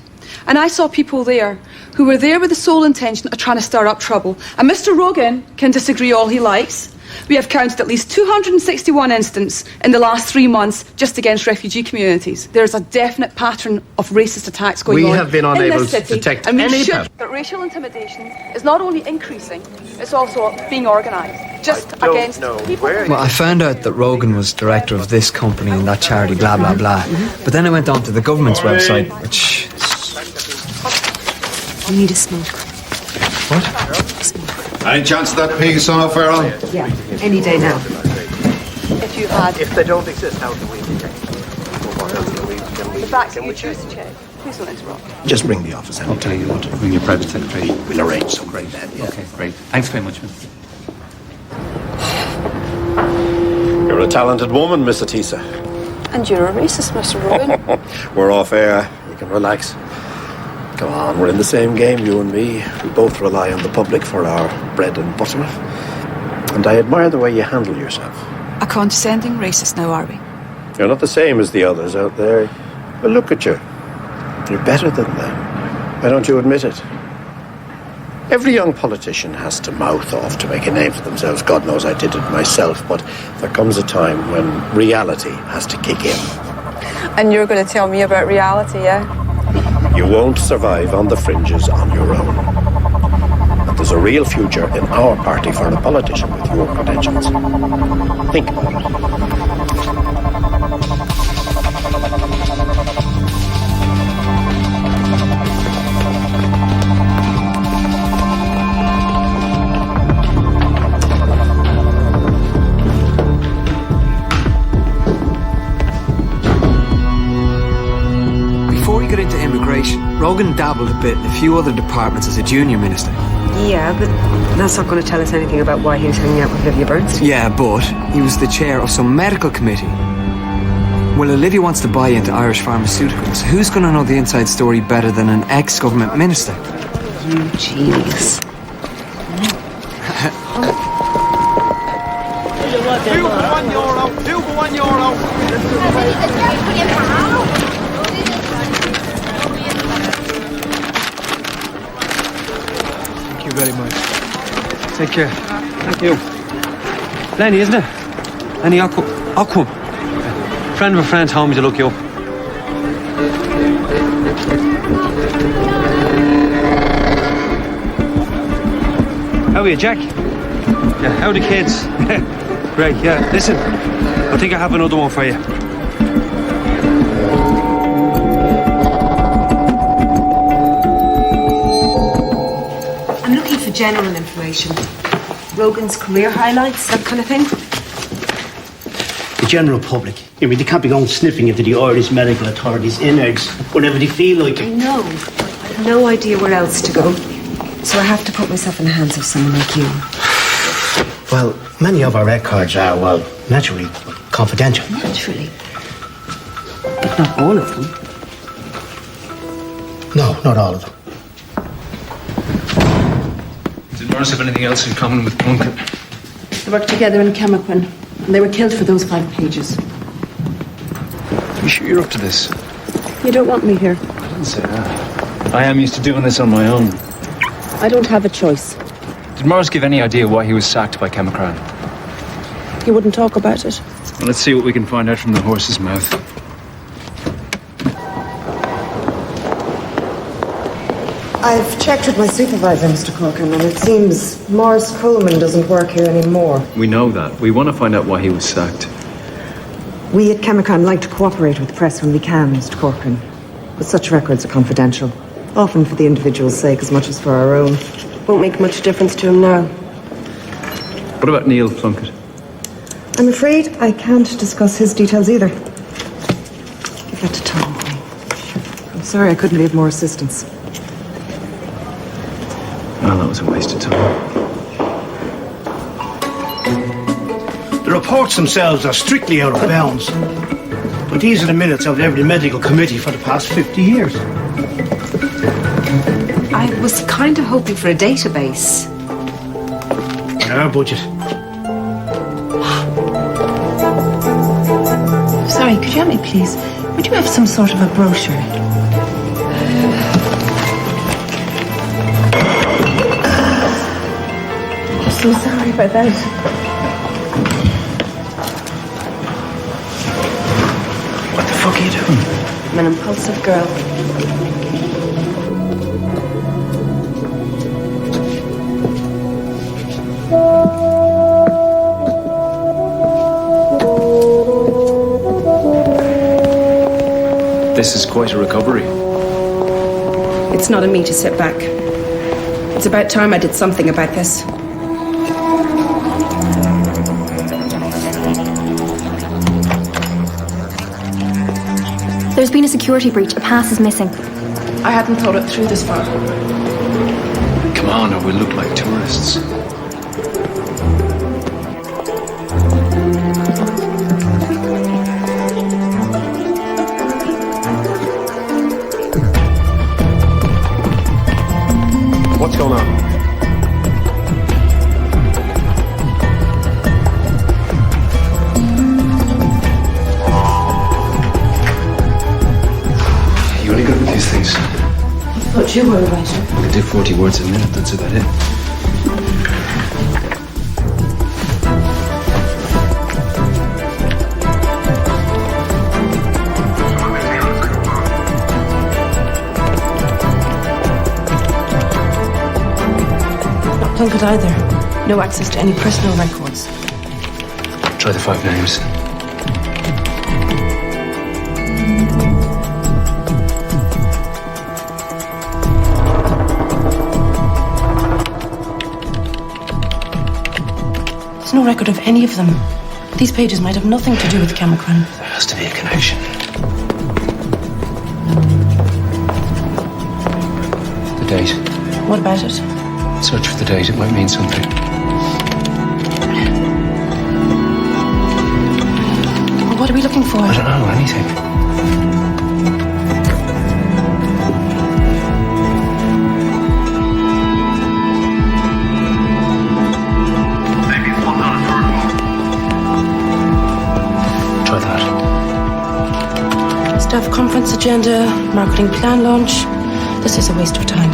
And I saw people there who were there with the sole intention of trying to stir up trouble. And Mr. Rogan can disagree all he likes. We have counted at least 261 incidents in the last 3 months just against refugee communities. There's a definite pattern of racist attacks going on. We have been unable in this city, to detect and we any should. pattern. But racial intimidation is not only increasing, it's also being organised just against people. Well, I found out that Rogan was director of this company and that charity, blah, blah, blah. But then I went on to the government's website, which... You need a smoke. Any chance of that pig son of Pharaoh? Yeah, any day now. If you had... If they don't exist, how can we detect? The facts that you choose to check. Please don't interrupt. Just ring the office. I'll tell you what. Ring your private secretary. We'll arrange some great then. Yeah. Okay, great. Thanks very much, man. You're a talented woman, Miss Atisa. And you're a racist, Mr. Rogan. We're off air. You can relax. Come on, we're in the same game, you and me. We both rely on the public for our bread and butter. And I admire the way you handle yourself. A condescending racist now, are we? You're not the same as the others out there. But look at you. You're better than them. Why don't you admit it? Every young politician has to mouth off to make a name for themselves. God knows I did it myself. But there comes a time when reality has to kick in. And you're going to tell me about reality, yeah? You won't survive on the fringes on your own. And there's a real future in our party for a politician with your credentials. Think about it. Before he got into immigration, Rogan dabbled a bit in a few other departments as a junior minister. Yeah, but that's not going to tell us anything about why he was hanging out with Olivia Bernstein. Yeah, but he was the chair of some medical committee. Well, Olivia wants to buy into Irish pharmaceuticals. Who's going to know the inside story better than an ex-government minister? Jeez. 2 for €1. 2 for €1. Thank you very much. Take care. Thank you. Lenny, isn't it? Lenny, I'll come. Friend of a friend told me to look you up. How are you, Jack? Yeah, how are the kids? Great, yeah. Listen, I think I have another one for you. I'm looking for general information. Rogan's career highlights, that kind of thing. The general public. I mean, they can't be going sniffing into the Irish medical authorities' innards whenever they feel like I it. know. I have no idea where else to go. So I have to put myself in the hands of someone like you. Well, many of our records are, well, naturally confidential. Naturally. But not all of them. No, not all of them. Did Morris have anything else in common with Plunkett? They worked together in Chemaquin, and they were killed for those 5 pages. You sure you're up to this? You don't want me here. I didn't say that. I am used to doing this on my own. I don't have a choice. Did Morris give any idea why he was sacked by Chemacran? He wouldn't talk about it. Well, let's see what we can find out from the horse's mouth. I've checked with my supervisor, Mr. Corcoran, and it seems Morris Coleman doesn't work here anymore. We know that. We want to find out why he was sacked. We at Chemicron like to cooperate with the press when we can, Mr. Corcoran. But such records are confidential, often for the individual's sake as much as for our own. Won't make much difference to him now. What about Neil Plunkett? I'm afraid I can't discuss his details either. Give that to Tom, please. I'm sorry I couldn't be of more assistance. Well, that was a waste of time. There reports themselves are strictly out of bounds. But these are the minutes of every medical committee for the past 50 years. I was kind of hoping for a database. In our budget. Sorry, could you help me, please? Would you have some sort of a brochure? I'm so sorry about that. What the fuck are you doing? I'm an impulsive girl. This is quite a recovery. It's not in me to sit back. It's about time I did something about this. There's been a security breach. A pass is missing. I hadn't thought it through this far. Come on, or we'll look like tourists. What's going on? You only good with these things? I thought you were a writer. I can do 40 words a minute, that's about it. Not Plunkett either. No access to any personal records. Try the 5 names. There's no record of any of them. These pages might have nothing to do with Camacran. There has to be a connection. The date. What about it? Search for the date, it might mean something. What are we looking for? I don't know, anything. Try that. Staff conference agenda, marketing plan launch. This is a waste of time.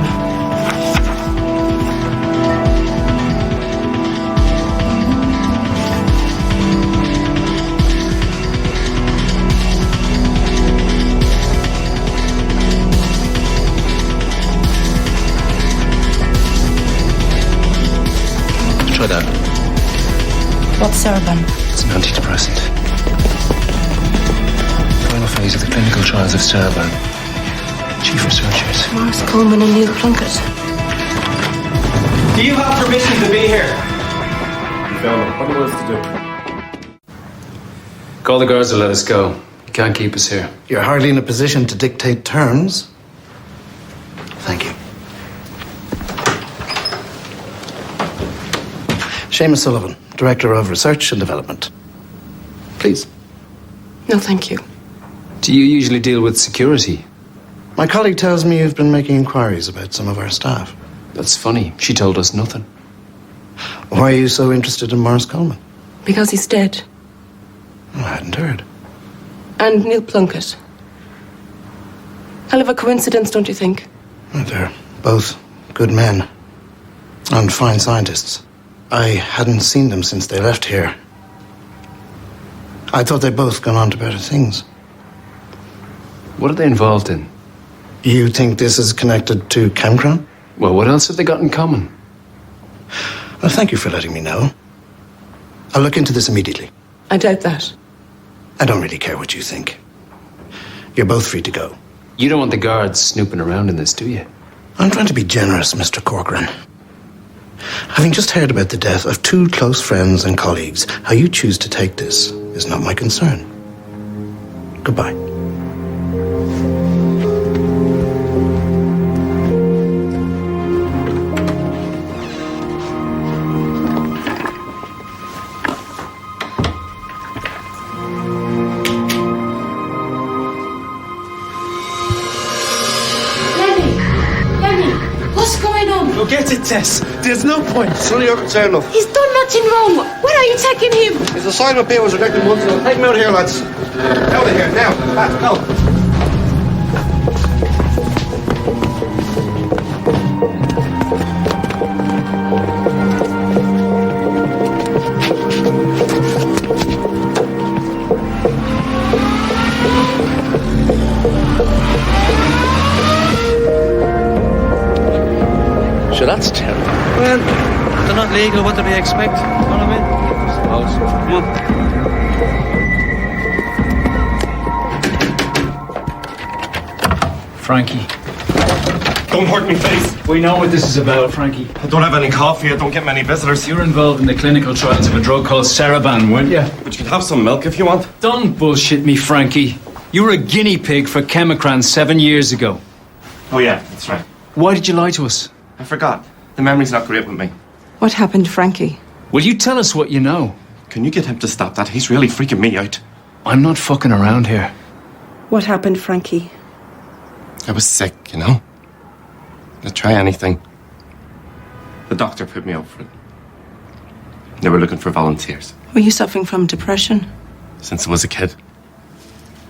Try that. What's Cerebrum? It's an antidepressant. Final phase of the clinical trials of Cerebrum. Chief researchers. Morris Coleman and Neil Plunkett. Do you have permission to be here? What do us to do? Call the guards and let us go. You can't keep us here. You're hardly in a position to dictate terms. Thank you. Seamus Sullivan, Director of Research and Development. Please. No, thank you. Do you usually deal with security? My colleague tells me you've been making inquiries about some of our staff. That's funny. She told us nothing. Why are you so interested in Morris Coleman? Because he's dead. I hadn't heard. And Neil Plunkett. Hell of a coincidence, don't you think? They're both good men and fine scientists. I hadn't seen them since they left here. I thought they'd both gone on to better things. What are they involved in? You think this is connected to Camcran? Well, what else have they got in common? Well, thank you for letting me know. I'll look into this immediately. I doubt that. I don't really care what you think. You're both free to go. You don't want the guards snooping around in this, do you? I'm trying to be generous, Mr. Corcoran. Having just heard about the death of 2 close friends and colleagues, how you choose to take this is not my concern. Goodbye. Forget it, Tess. There's no point. It's none of your concern, love. He's done nothing wrong. Where are you taking him? His assignment pay was rejected months ago. Take him out of here, lads. Out of here, now. Pat, go. Sure, that's terrible. Well, they're not legal. What do they expect? You know what I mean? I suppose. Come on. Frankie. Don't hurt me, face. We know what this is about, Frankie. I don't have any coffee. I don't get many visitors. You were involved in the clinical trials of a drug called Saraban, weren't you? But you can have some milk if you want. Don't bullshit me, Frankie. You were a guinea pig for Chemicran 7 years ago. Oh, yeah, that's right. Why did you lie to us? I forgot. The memory's not great with me. What happened, Frankie? Will you tell us what you know? Can you get him to stop that? He's really freaking me out. I'm not fucking around here. What happened, Frankie? I was sick, you know? I'd try anything. The doctor put me up for it. They were looking for volunteers. Were you suffering from depression? Since I was a kid.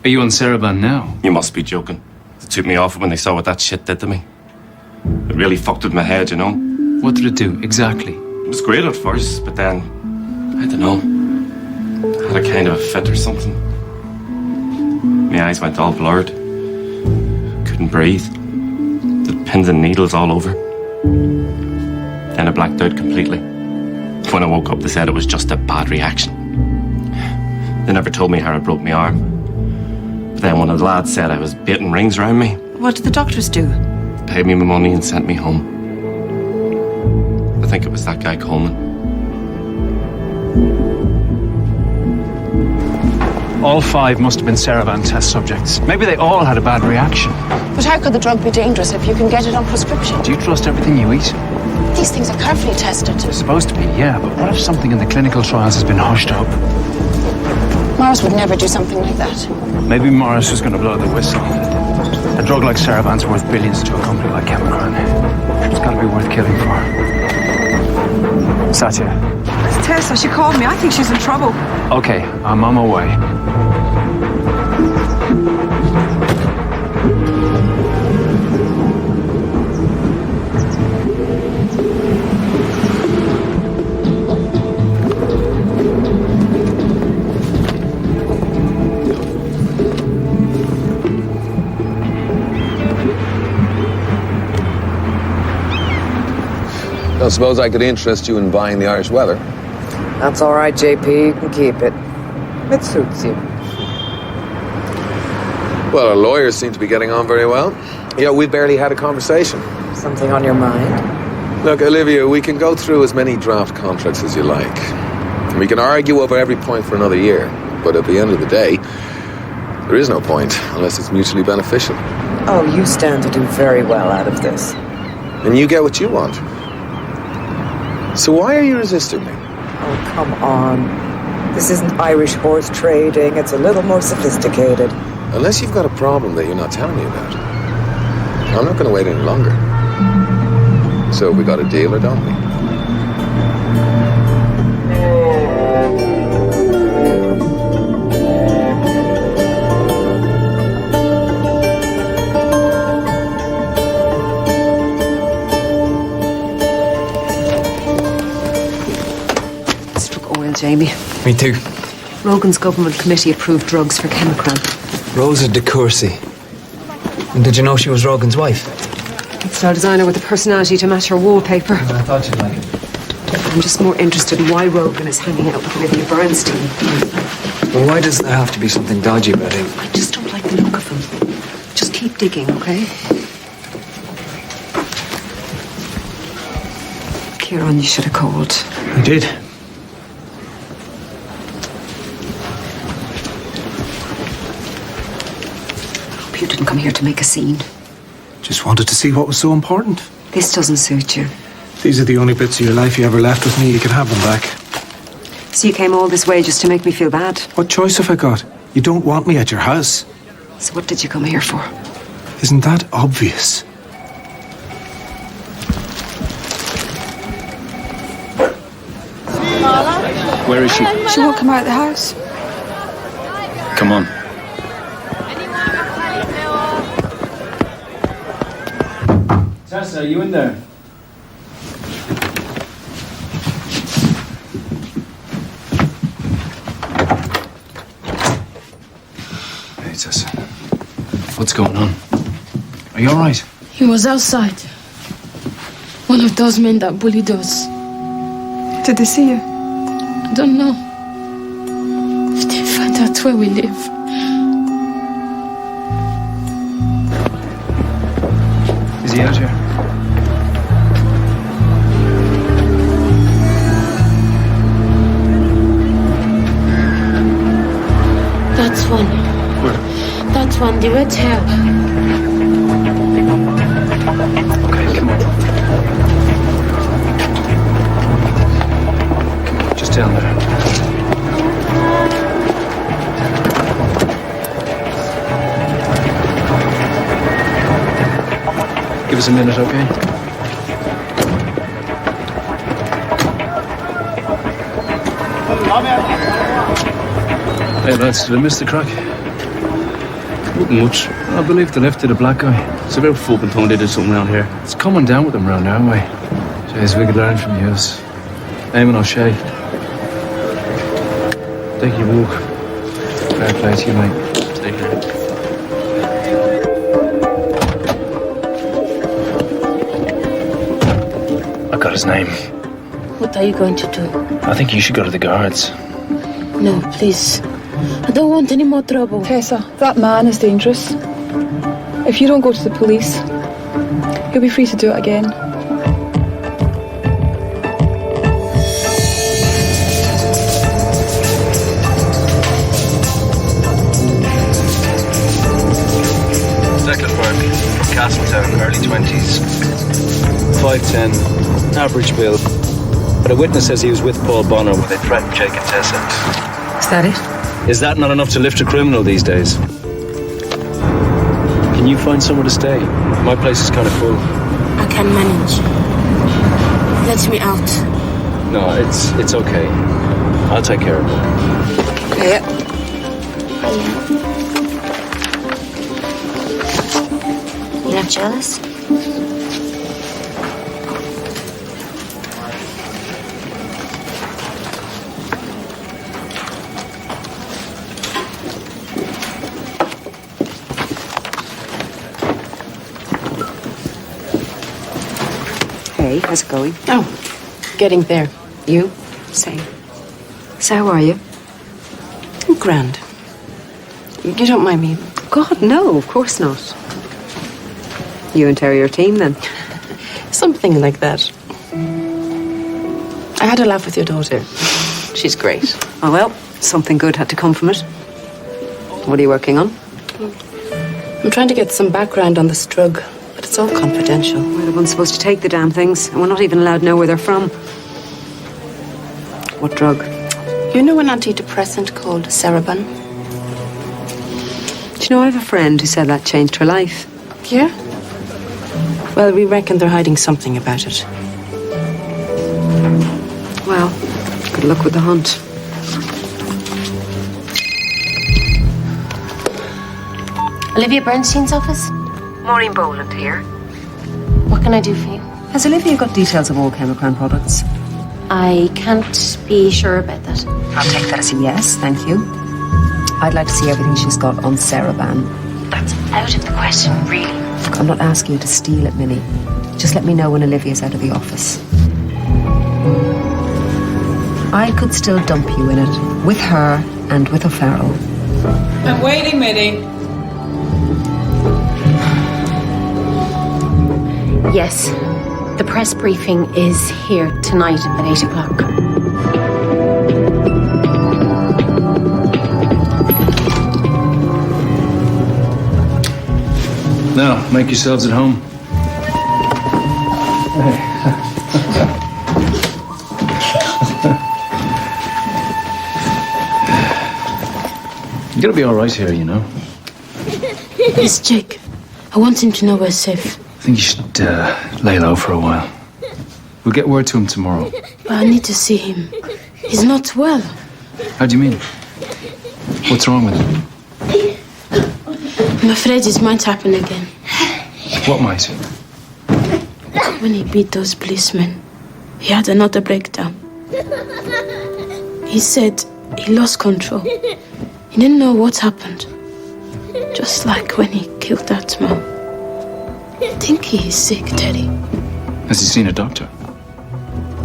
Are you on Saraban now? You must be joking. They took me off when they saw what that shit did to me. It really fucked with my head, you know? What did it do, exactly? It was great at first, but then, I don't know. I had a kind of a fit or something. My eyes went all blurred. Couldn't breathe. The pins and needles all over. Then I blacked out completely. When I woke up, they said it was just a bad reaction. They never told me how I broke my arm. But then one of the lads said I was baiting rings around me. What did the doctors do? Paid me my money and sent me home. I think it was that guy Coleman. All 5 must have been Saraban test subjects. Maybe they all had a bad reaction. But how could the drug be dangerous if you can get it on prescription? Do you trust everything you eat? These things are carefully tested. They're supposed to be, yeah, but what if something in the clinical trials has been hushed up? Morris would never do something like that. Maybe Morris was going to blow the whistle. A drug like Saraban's worth billions to a company like Chemicran. It's got to be worth killing for. Satya. It's Tessa. She called me. I think she's in trouble. Okay, I'm on my way. Don't suppose I could interest you in buying the Irish weather? That's all right, JP. You can keep it. It suits you. Well, our lawyers seem to be getting on very well. You know, we've barely had a conversation. Something on your mind? Look, Olivia, we can go through as many draft contracts as you like. We can argue over every point for another year. But at the end of the day, there is no point unless it's mutually beneficial. Oh, you stand to do very well out of this. And you get what you want. So why are you resisting me? Oh, come on. This isn't Irish horse trading. It's a little more sophisticated. Unless you've got a problem that you're not telling me about. I'm not going to wait any longer. So we got a deal or don't we? Jamie. Me too. Rogan's government committee approved drugs for Chemicran. Rosa de Courcy. And did you know she was Rogan's wife? It's our designer with the personality to match her wallpaper. I thought you'd like it. I'm just more interested in why Rogan is hanging out with Olivia Bernstein. Well, why does there have to be something dodgy about him? I just don't like the look of him. Just keep digging, okay? Kieran, you should have called. I did. You didn't come here to make a scene. Just wanted to see what was so important. This doesn't suit you. These are the only bits of your life you ever left with me. You can have them back. So you came all this way just to make me feel bad? What choice have I got? You don't want me at your house. So what did you come here for? Isn't that obvious? Where is she? She won't come out of the house. Come on. Tessa, are you in there? Hey, Tessa. What's going on? Are you all right? He was outside. One of those men that bullied us. Did they see you? I don't know. If they find out where we live. Is he out here? That's one. Where? That's one, the red hair. Okay, come on. Come on, just down there. Give us a minute, okay? Hey, lads, did I miss the crack? Nothing much. I believe they lifted a black guy. It's about fucking time they did something around here. It's coming down with them round now, anyway. Jeez, we could learn from yous. Eamon O'Shea. Take your walk. Fair play to you, mate. Take care. I got his name. What are you going to do? I think you should go to the guards. No, please. I don't want any more trouble. Tessa, that man is dangerous. If you don't go to the police, he'll be free to do it again. Stecklenburg, from Castletown, early 20s. 5'10", average build. But a witness says he was with Paul Bonner when they threatened Jake and Tessa. Is that it? Is that not enough to lift a criminal these days? Can you find somewhere to stay? My place is kind of full. I can manage. Let me out. No, it's okay. I'll take care of it. Yeah. You not jealous? Hey, how's it going? Oh, getting there. You? Same. So how are you? I'm grand. You don't mind me? God, no, of course not. You and Terry are a team, then? Something like that. I had a laugh with your daughter. She's great. Oh, well, something good had to come from it. What are you working on? I'm trying to get some background on this drug, but it's all confidential. We're the ones supposed to take the damn things, and we're not even allowed to know where they're from. What drug? You know an antidepressant called Cerebun? Do you know, I have a friend who said that changed her life. Yeah? Well, we reckon they're hiding something about it. Well, good luck with the hunt. Olivia Bernstein's office? Maureen Boland here. What can I do for you? Has Olivia got details of all Chemicran products? I can't be sure about that. I'll take that as a yes, thank you. I'd like to see everything she's got on Cerebun. That's out of the question, really. I'm not asking you to steal it, Minnie. Just let me know when Olivia's out of the office. I could still dump you in it, with her and with O'Farrell. I'm waiting, Minnie. Yes. The press briefing is here tonight at 8 o'clock. Now, make yourselves at home. You're gonna be all right here, you know. Yes, Jake. I want him to know we're safe. I think you should lay low for a while. We'll get word to him tomorrow. But I need to see him. He's not well. How do you mean? What's wrong with him? I'm afraid it might happen again. What might? When he beat those policemen, he had another breakdown. He said he lost control. He didn't know what happened. Just like when he killed that man. I think he is sick, Teddy. Has he seen a doctor?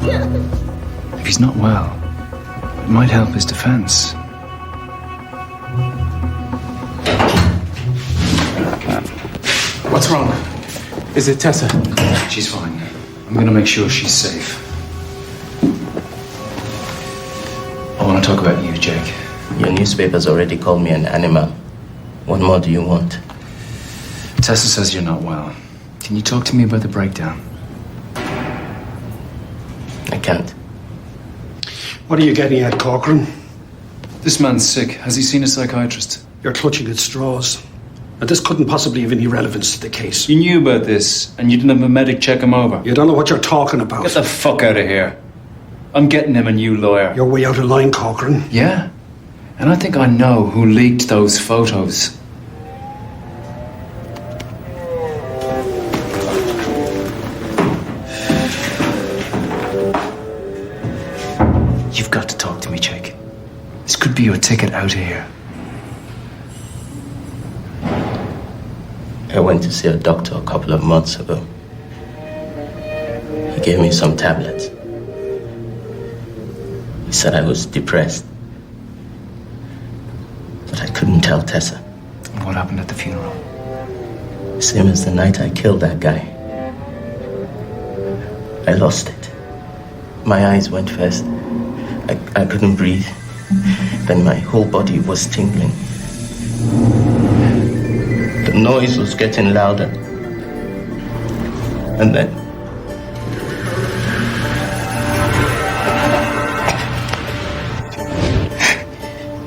If he's not well, it might help his defense. What's wrong? Is it Tessa? She's fine. I'm gonna make sure she's safe. I want to talk about you, Jake. Your newspaper's already called me an animal. What more do you want? Tessa says you're not well. Can you talk to me about the breakdown? I can't. What are you getting at, Corcoran? This man's sick. Has he seen a psychiatrist? You're clutching at straws. Now, this couldn't possibly have any relevance to the case. You knew about this, and you didn't have a medic check him over. You don't know what you're talking about. Get the fuck out of here. I'm getting him a new lawyer. You're way out of line, Corcoran. Yeah? And I think I know who leaked those photos. You've got to talk to me, Jake. This could be your ticket out of here. I went to see a doctor a couple of months ago. He gave me some tablets. He said I was depressed. But I couldn't tell Tessa. And what happened at the funeral? Same as the night I killed that guy. I lost it. My eyes went first. I couldn't breathe. Then my whole body was tingling. The noise was getting louder. And then...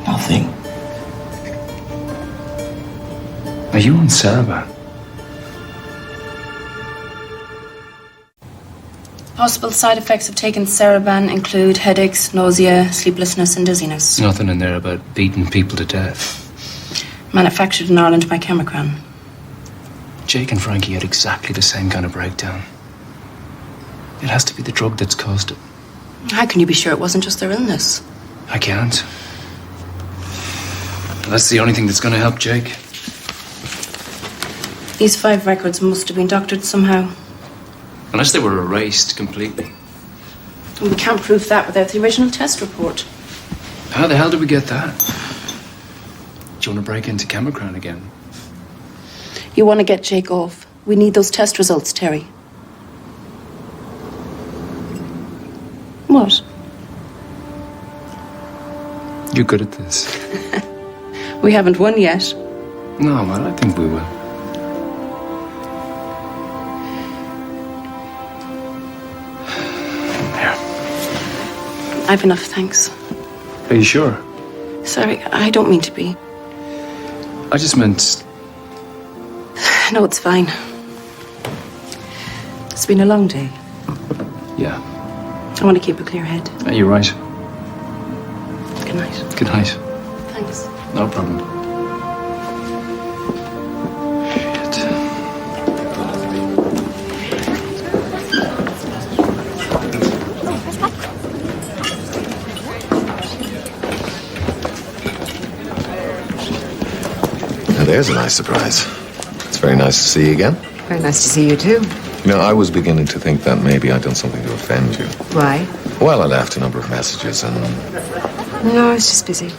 nothing. Are you on Cereban? Possible side effects of taking Cereban include headaches, nausea, sleeplessness and dizziness. Nothing in there about beating people to death. Manufactured in Ireland by Chemicran. Jake and Frankie had exactly the same kind of breakdown. It has to be the drug that's caused it. How can you be sure it wasn't just their illness? I can't. That's the only thing that's going to help Jake. These 5 records must have been doctored somehow. Unless they were erased completely. We can't prove that without the original test report. How the hell did we get that? Do you want to break into Chemicran again? You want to get Jake off. We need those test results, Terry. What? You're good at this. We haven't won yet. No, well, I think we will. I've enough, thanks. Are you sure? Sorry, I don't mean to be. I just meant... No, it's fine. It's been a long day. Yeah. I want to keep a clear head. You're right. Good night. Good night. Thanks. No problem. There's a nice surprise. It's very nice to see you again. Very nice to see you too. You know, I was beginning to think that maybe I'd done something to offend you. Why? Well, I left a number of messages and... No, I was just busy.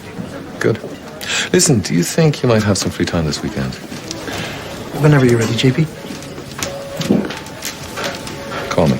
Good. Listen, do you think you might have some free time this weekend? Whenever you're ready, JP. Call me.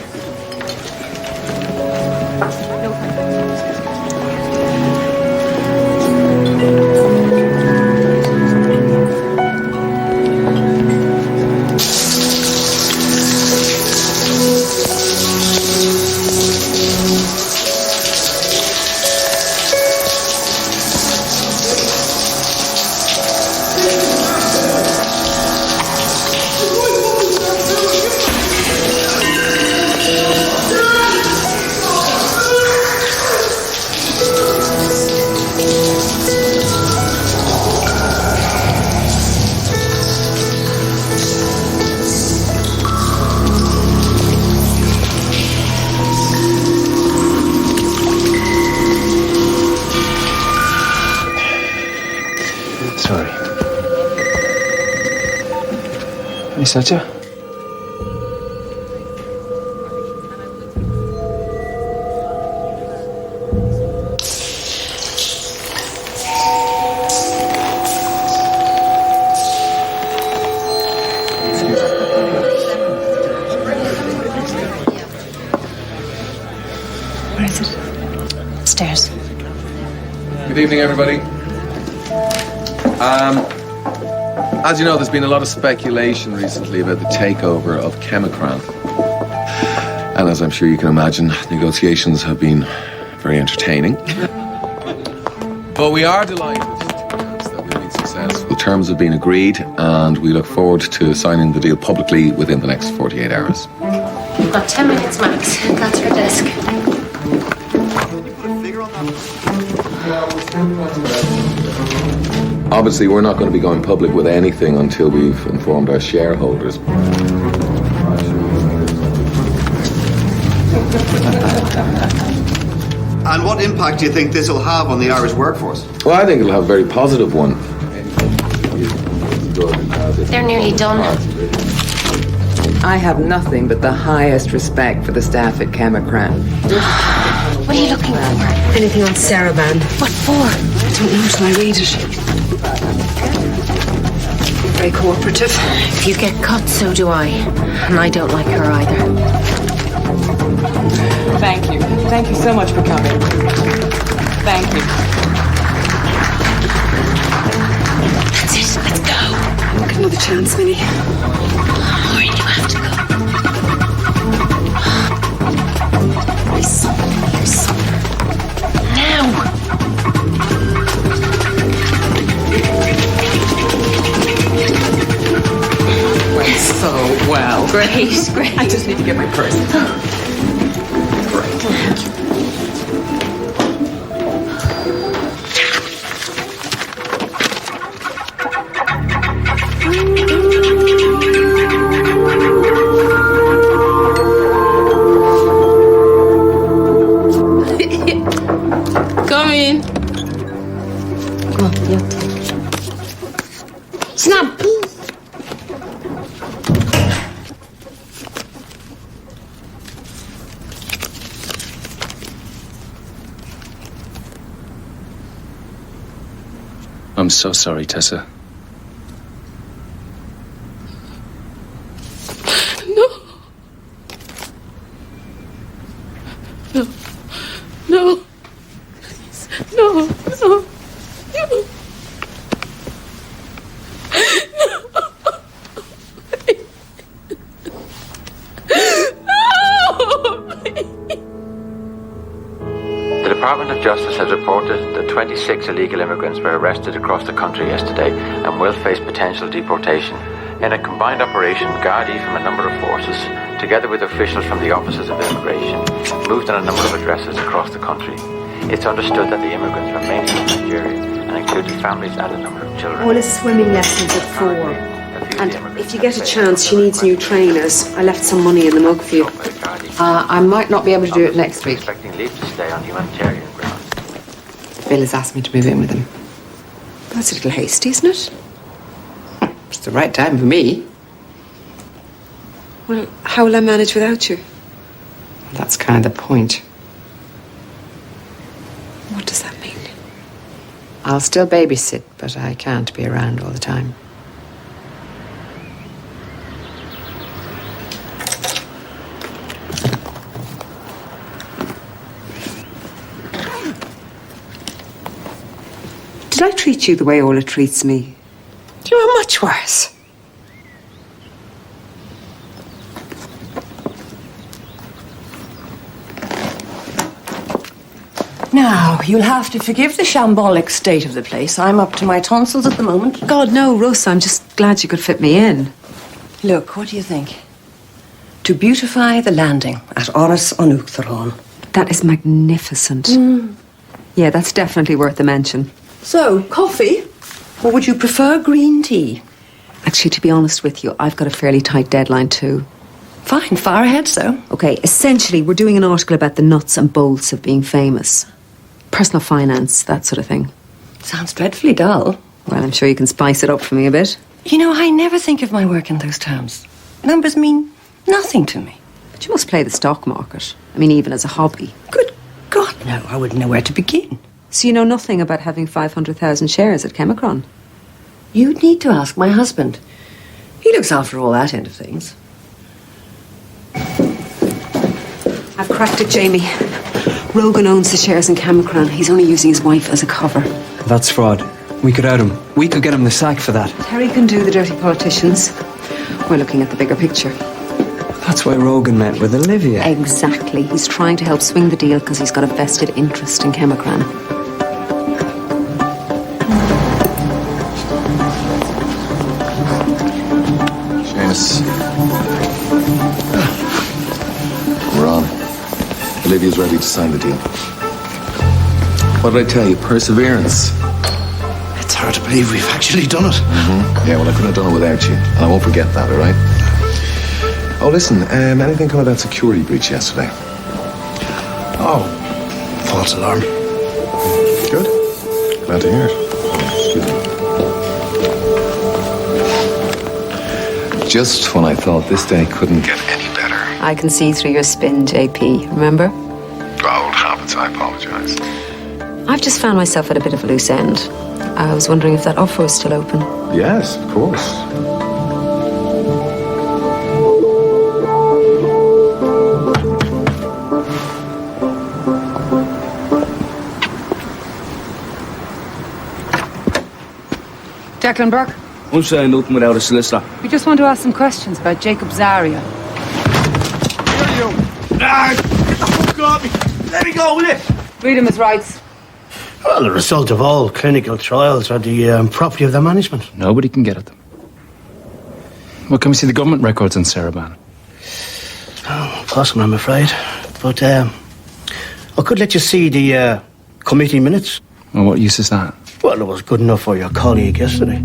Is that you? Where is it? Upstairs. Good evening, everybody. As you know, there's been a lot of speculation recently about the takeover of Chemicran. And as I'm sure you can imagine, negotiations have been very entertaining. But we are delighted to announce that we've been successful. Terms have been agreed, and we look forward to signing the deal publicly within the next 48 hours. You've got 10 minutes max. That's her desk. Obviously, we're not going to be going public with anything until we've informed our shareholders. And what impact do you think this will have on the Irish workforce? Well, I think it'll have a very positive one. They're nearly done. I have nothing but the highest respect for the staff at Chemicran. What are you looking for? Anything on Saraban? What for? I don't know till I read it. Very cooperative. If you get cut, so do I. And I don't like her either. Thank you. Thank you so much for coming. Thank you. That's it. Let's go. I'll get another chance, Minnie. Or you have to go. Please. Now. Went so well. Great. I just need to get my purse. Come in. Come on, you take. Snap. I'm so sorry, Tessa. No. Please. No. The Department of Justice has reported that 26 illegal immigrants were arrested across the country yesterday and will face potential deportation. In a combined operation, Gardaí from a number of forces, together with officials from the offices of immigration, moved on a number of addresses across the country. It's understood that the immigrants were mainly from Nigeria and included families and a number of children. All his swimming lessons at 4. And if you get a chance, she needs new trainers. I left some money in the mug for you. I might not be able to do it next week. Expecting leave to stay on humanitarian grounds. Bill has asked me to move in with him. That's a little hasty, isn't it? It's the right time for me. Well, how will I manage without you? That's kind of the point. What does that mean? I'll still babysit, but I can't be around all the time. Did I treat you the way Ola treats me? You are much worse. Now, you'll have to forgive the shambolic state of the place. I'm up to my tonsils at the moment. God, no, Russ, I'm just glad you could fit me in. Look, what do you think? To beautify the landing at Oris on Uachtaráin. That is magnificent. Yeah, that's definitely worth a mention. So, coffee? Or would you prefer green tea? Actually, to be honest with you, I've got a fairly tight deadline too. Fine, far ahead, so. Okay, essentially, we're doing an article about the nuts and bolts of being famous. Personal finance, that sort of thing. Sounds dreadfully dull. Well, I'm sure you can spice it up for me a bit. You know, I never think of my work in those terms. Numbers mean nothing to me. But you must play the stock market. I mean, even as a hobby. Good God, no. I wouldn't know where to begin. So you know nothing about having 500,000 shares at Chemicron? You'd need to ask my husband. He looks after all that end of things. I've cracked it, Jamie. Rogan owns the shares in Chemicron. He's only using his wife as a cover. That's fraud. We could out him. We could get him the sack for that. Terry can do the dirty politicians. We're looking at the bigger picture. That's why Rogan met with Olivia. Exactly. He's trying to help swing the deal because he's got a vested interest in Chemicron. Seamus. We're on. Olivia's ready to sign the deal. What did I tell you? Perseverance. It's hard to believe we've actually done it. Yeah, well, I couldn't have done it without you. And I won't forget that, all right? Oh, listen, anything come of that security breach yesterday? Oh, false alarm. Good. Glad to hear it. Excuse me. Just when I thought this day couldn't get any better. I can see through your spin, JP. Remember? Old habits, I apologize. I've just found myself at a bit of a loose end. I was wondering if that offer was still open. Yes, of course. Declan Burke, Won't say nothing without a solicitor. we just want to ask some questions about Jacob Zaria. Ah, get the fuck off me! Let me go, will you? Read him his rights. Well, the result of all clinical trials are the property of the management. Nobody can get at them. Well, can we see the government records on Saraban? Oh, possible, I'm afraid. But I could let you see the committee minutes. Well, what use is that? Well, it was good enough for your colleague yesterday.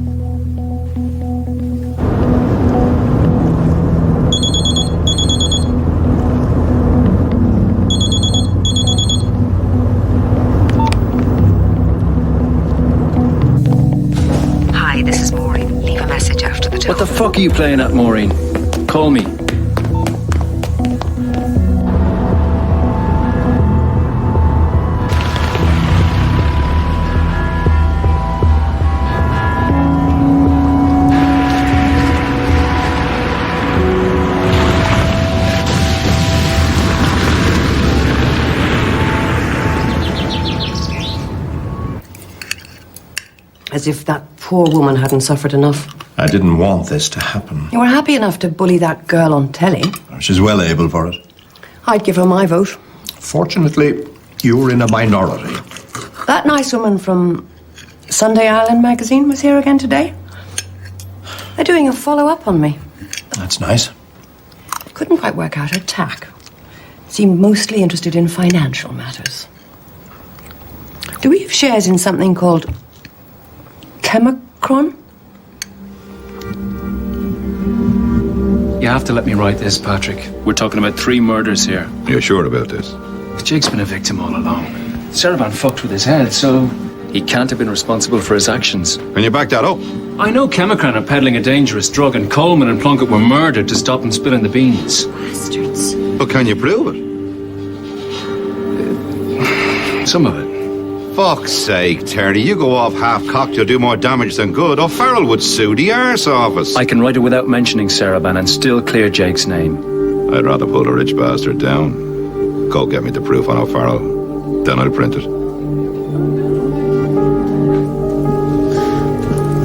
Hi, this is Maureen. Leave a message after the tone. What the fuck are you playing at, Maureen? Call me. As if that poor woman hadn't suffered enough. I didn't want this to happen. You were happy enough to bully that girl on telly. She's well able for it. I'd give her my vote. Fortunately, you're in a minority. That nice woman from Sunday Island magazine was here again today. They're doing a follow-up on me. That's nice. Couldn't quite work out her tack. Seemed mostly interested in financial matters. Do we have shares in something called Chemicron? You have to let me write this, Patrick. We're talking about 3 murders here. You're sure about this? Jake's been a victim all along. Saraban fucked with his head, so he can't have been responsible for his actions. Can you back that up? I know Chemicron are peddling a dangerous drug, and Coleman and Plunkett were murdered to stop them spilling the beans. Bastards. But can you prove it? Some of it. Fuck's sake, Terry. You go off half-cocked, you'll do more damage than good. O'Farrell would sue the arse office. I can write it without mentioning Saraban and still clear Jake's name. I'd rather pull the rich bastard down. Go get me the proof on O'Farrell. Then I'll print it.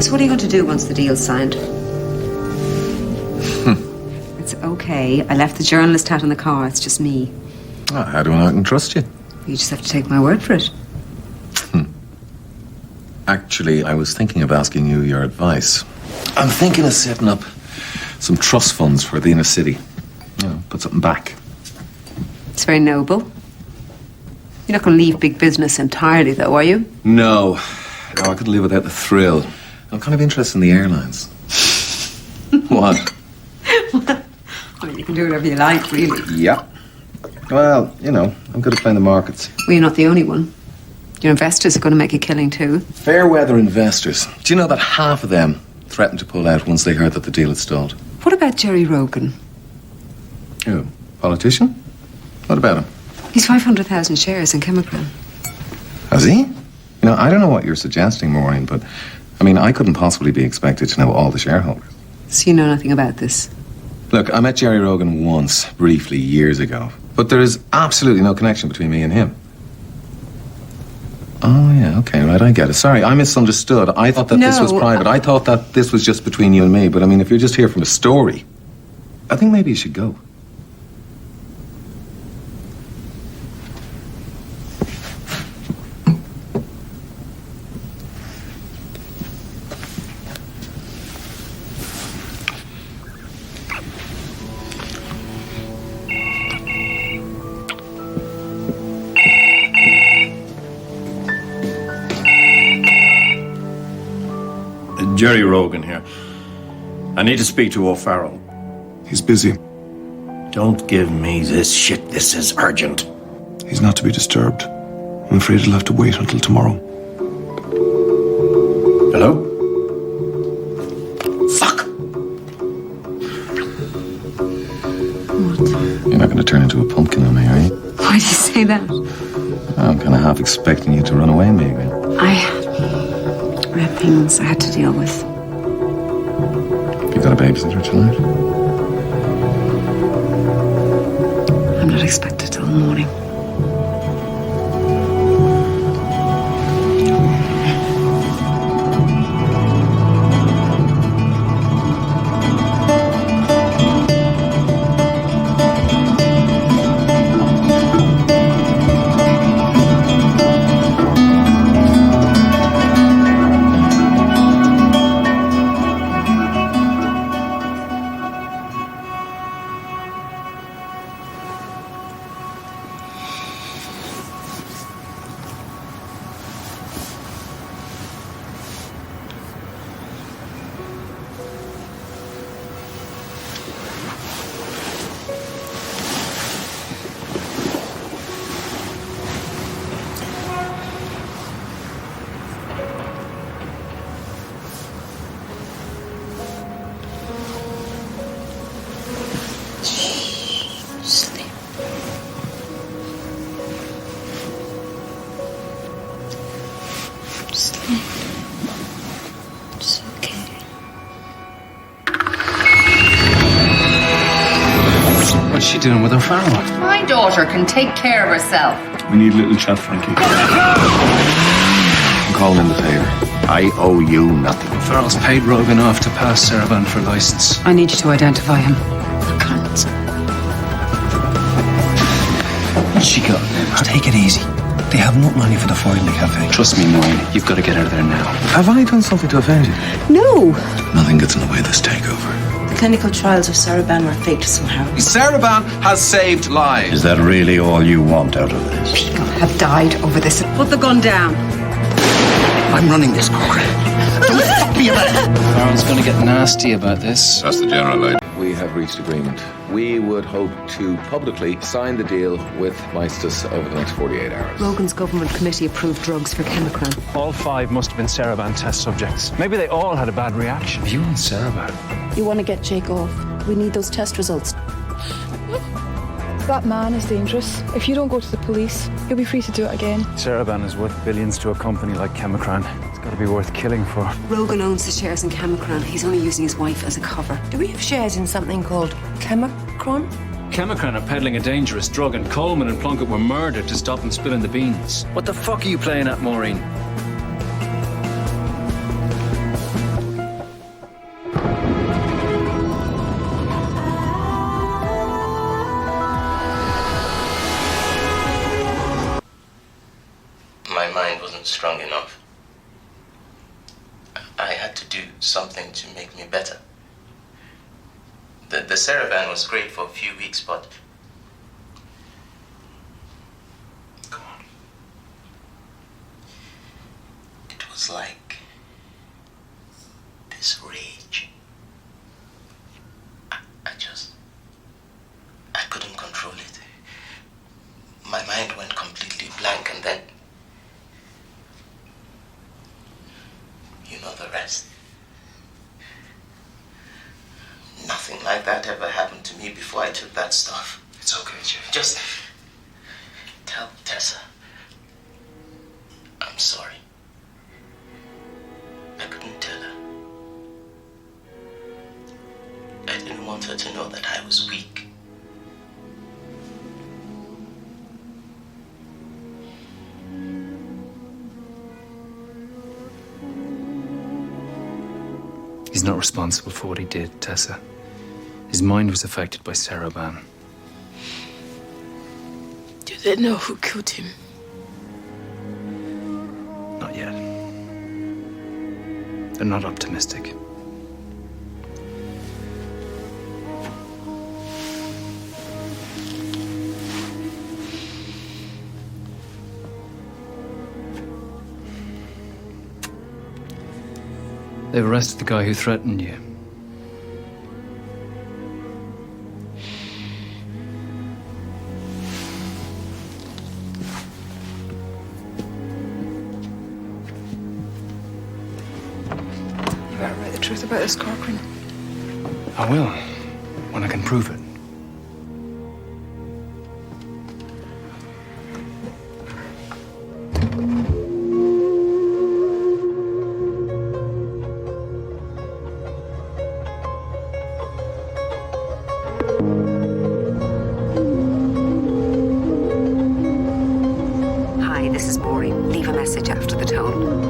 So what are you going to do once the deal's signed? It's okay. I left the journalist hat in the car. It's just me. Oh, how do I not trust you? You just have to take my word for it. Actually, I was thinking of asking you your advice. I'm thinking of setting up some trust funds for the inner city. You know, put something back. It's very noble. You're not going to leave big business entirely, though, are you? No, I couldn't live without the thrill. I'm kind of interested in the airlines. What? I mean, you can do whatever you like, really. Yeah. Well, you know, I'm good at playing the markets. Well, you're not the only one. Your investors are going to make a killing, too. Fair weather investors. Do you know that half of them threatened to pull out once they heard that the deal had stalled. What about Jerry Rogan? Who? Politician? What about him? He's 500,000 shares in Chemicron. Has he? You know, I don't know what you're suggesting, Maureen, but, I mean, I couldn't possibly be expected to know all the shareholders. So you know nothing about this? Look, I met Jerry Rogan once, briefly, years ago. But there is absolutely no connection between me and him. Oh, yeah, okay, right, I get it. Sorry, I misunderstood. I thought that this was private. I thought that this was just between you and me. But, I mean, if you're just here from a story, I think maybe you should go. Jerry Rogan here. I need to speak to O'Farrell. He's busy. Don't give me this shit. This is urgent. He's not to be disturbed. I'm afraid he'll have to wait until tomorrow. Hello? Fuck! You're not going to turn into a pumpkin on me, are you? Why do you say that? I'm kind of half expecting you to run away, maybe. I had things I had to deal with. You got a babysitter tonight? I'm not expected till the morning. What's she doing with O'Farrell? My daughter can take care of herself. We need a little chat, Frankie. I'm calling in the favour. I owe you nothing. Farrell's paid Rogan off to pass Saravan for license. I need you to identify him. I can't. What's she got? Take it easy. They have no money for the fight in the cafe. Trust me, Maureen, you've got to get out of there now. Have I done something to offend you? No! Nothing gets in the way of this takeover. The clinical trials of Saravan were faked somehow. Saravan has saved lives. Is that really all you want out of this? People have died over this. Put the gun down. I'm running this, Corcoran. Don't fuck me about it. Farrell's going to get nasty about this. That's the general idea. We have reached agreement. We would hope to publicly sign the deal with Maestas over the next 48 hours. Rogan's government committee approved drugs for Chemicron. All 5 must have been Saravan test subjects. Maybe they all had a bad reaction. You and Saravan. You want to get Jake off. We need those test results. That man is dangerous. If you don't go to the police, he'll be free to do it again. Saravan is worth billions to a company like Chemicron. It's got to be worth killing for. Rogan owns the shares in Chemicron. He's only using his wife as a cover. Do we have shares in something called Chemicron? Chemicron are peddling a dangerous drug, and Coleman and Plunkett were murdered to stop them spilling the beans. What the fuck are you playing at, Maureen? My mind wasn't strong enough. I had to do something to make me better. The Saravan was great for a few weeks, but... Go on. It was like this rage. I couldn't control it. My mind went completely blank, and then... You know the rest. like that ever happened to me before I took that stuff. It's okay, Jay. Just tell Tessa I'm sorry. I couldn't tell her. I didn't want her to know that I was weak. He's not responsible for what he did, Tessa. His mind was affected by Saraban. Do they know who killed him? Not yet. They're not optimistic. They've arrested the guy who threatened you. You better write the truth about this, Corcoran. I will, when I can prove it. Hi, this is Maureen. Leave a message after the tone.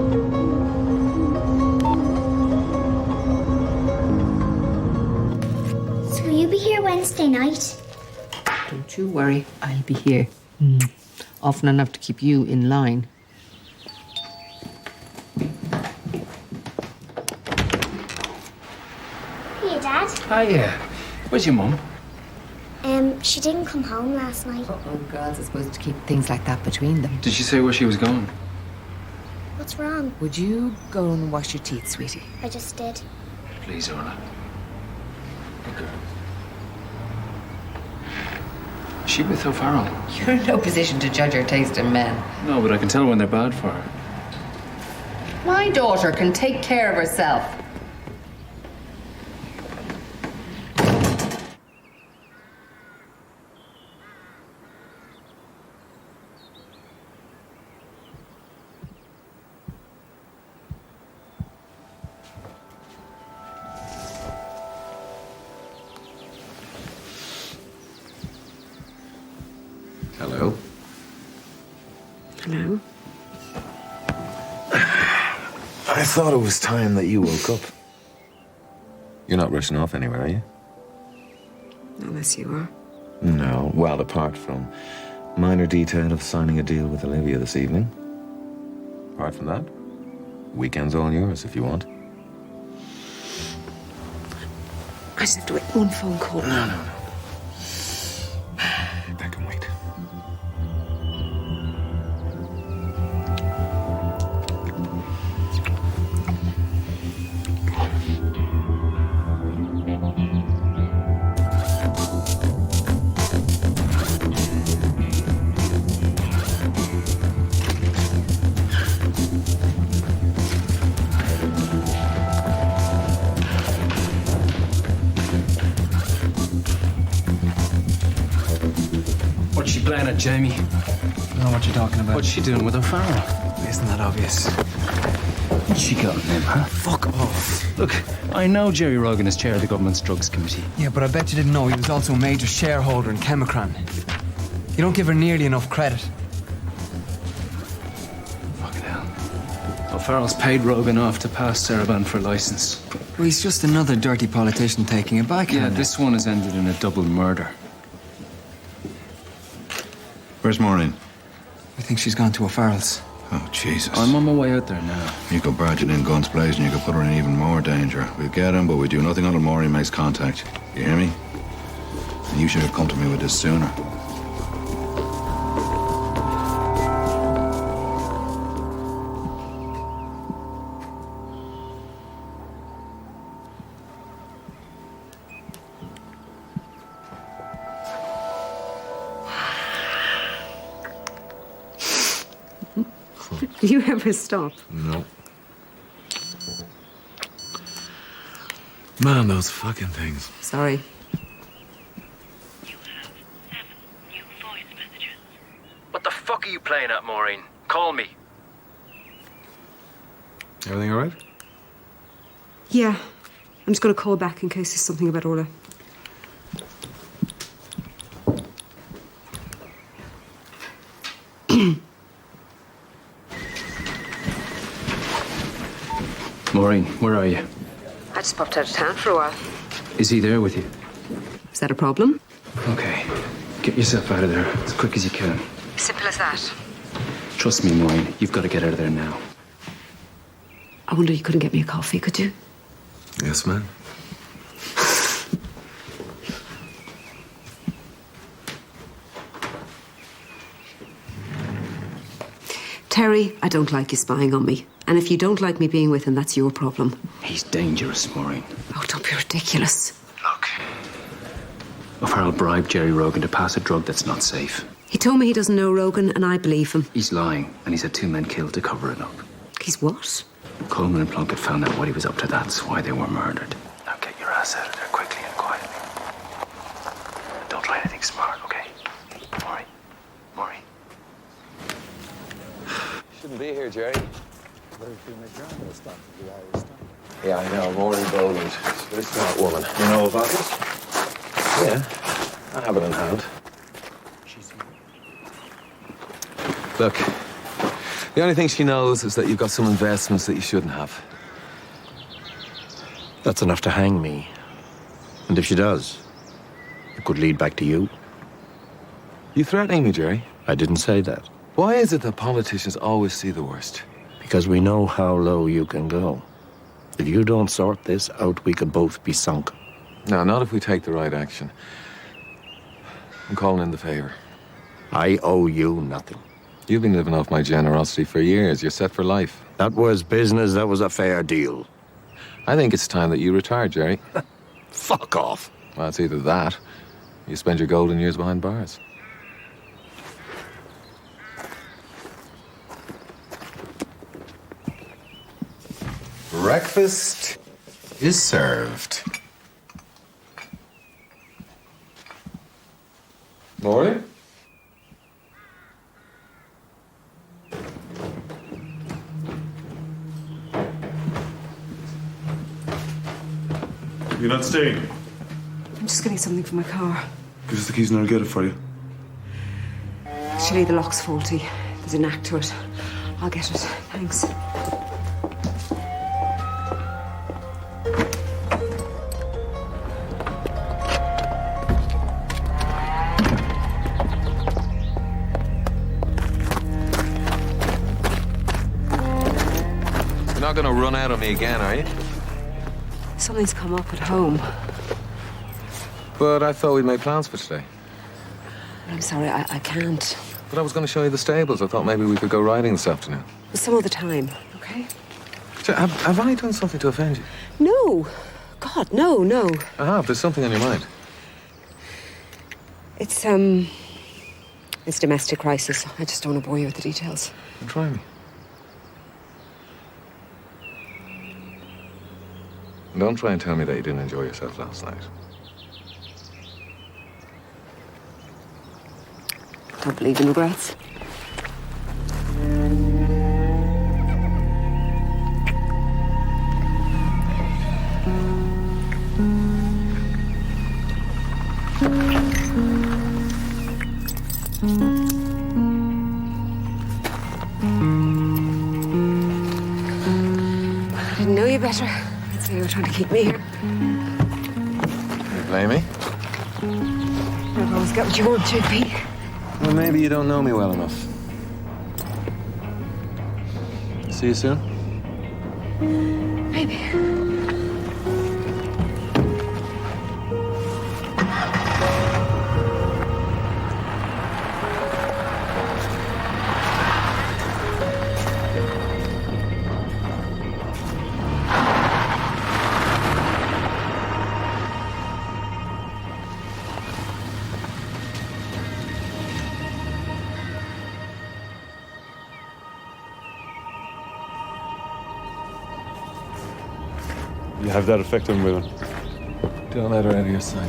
So will you be here Wednesday night? Don't you worry, I'll be here. Often enough to keep you in line. Hey, Dad. Hiya. Where's your mum? She didn't come home last night. Oh, girls are supposed to keep things like that between them. Did she say where she was going? What's wrong? Would you go and wash your teeth, sweetie? I just did. Please, Orla. Good girl. Is she with O'Farrell? You're in no position to judge her taste in men. No, but I can tell when they're bad for her. My daughter can take care of herself. Hello. Hello? I thought it was time that you woke up. You're not rushing off anywhere, are you? Unless you are. No. Well, apart from minor detail of signing a deal with Olivia this evening. Apart from that, weekend's all yours if you want. I just have to wait one phone call. No. That can wait. What's she playing at, Jamie? I don't know what you're talking about. What's she doing with O'Farrell? Isn't that obvious? What's she got in him, huh? Fuck off. Look, I know Jerry Rogan is chair of the government's drugs committee. Yeah, but I bet you didn't know he was also a major shareholder in Chemicron. You don't give her nearly enough credit. Fucking hell. O'Farrell's paid Rogan off to pass Saraban for a license. Well, he's just another dirty politician taking a backhand. Yeah, this one has ended in a double murder. Where's Maureen? I think she's gone to O'Farrell's. Oh, Jesus. I'm on my way out there now. You could barge it in guns blazing, you could put her in even more danger. We'll get him, but we do nothing until Maureen makes contact. You hear me? And you should have come to me with this sooner. Do you ever stop? No. Man, those fucking things. Sorry. What the fuck are you playing at, Maureen? Call me. Everything all right? Yeah. I'm just going to call back in case there's something about Orla. Maureen, where are you? I just popped out of town for a while. Is he there with you? Is that a problem? Okay. Get yourself out of there as quick as you can. Simple as that. Trust me, Maureen, you've got to get out of there now. I wonder you couldn't get me a coffee, could you? Yes, man. Terry, I don't like you spying on me. And if you don't like me being with him, that's your problem. He's dangerous, Maureen. Oh, don't be ridiculous. O'Farrell bribed Jerry Rogan to pass a drug that's not safe. He told me he doesn't know Rogan, and I believe him. He's lying, and he's had 2 men killed to cover it up. He's what? Coleman and Plunkett found out what he was up to. That's why they were murdered. Now get your ass out of there quickly and quietly. Don't try anything smart, okay? Maureen. Maureen. Shouldn't be here, Jerry. Yeah, I know. Maureen Boland. She's a very smart woman. You know about this? Yeah, I have it in hand. Look, the only thing she knows is that you've got some investments that you shouldn't have. That's enough to hang me. And if she does, it could lead back to you. You threatening me, Jerry? I didn't say that. Why is it that politicians always see the worst? Because we know how low you can go. If you don't sort this out, we could both be sunk. No, not if we take the right action. I'm calling in the favor. I owe you nothing. You've been living off my generosity for years. You're set for life. That was business. That was a fair deal. I think it's time that you retire, Jerry. Fuck off. Well, it's either that, or you spend your golden years behind bars. Breakfast is served. Morning. You're not staying? I'm just getting something for my car. Give us the keys and I'll get it for you. Actually, the lock's faulty. There's a knack to it. I'll get it. Thanks. You're not going to run out on me again, are you? Something's come up at home. But I thought we'd made plans for today. I'm sorry, I can't. But I was going to show you the stables. I thought maybe we could go riding this afternoon. Some other time, okay? So, have I done something to offend you? No. God, no. I have. There's something on your mind. It's domestic crisis. I just don't want to bore you with the details. Then try me. Don't try and tell me that you didn't enjoy yourself last night. Don't believe in regrets. I didn't know you better. I'd say you were trying to keep me here. You blame me? I've always got what you want to, Pete. Well, maybe you don't know me well enough. See you soon? Maybe. You have that effect on women. Don't let her out of your sight.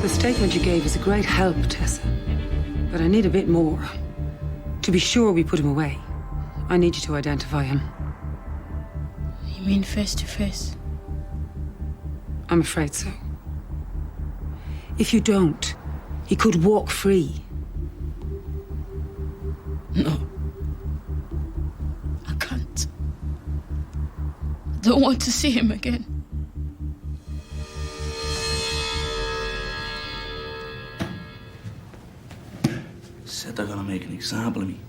The statement you gave is a great help, Tessa. But I need a bit more. To be sure we put him away, I need you to identify him. You mean face to face? I'm afraid so. If you don't, he could walk free. No. I can't. I don't want to see him again. Said they're gonna make an example of me.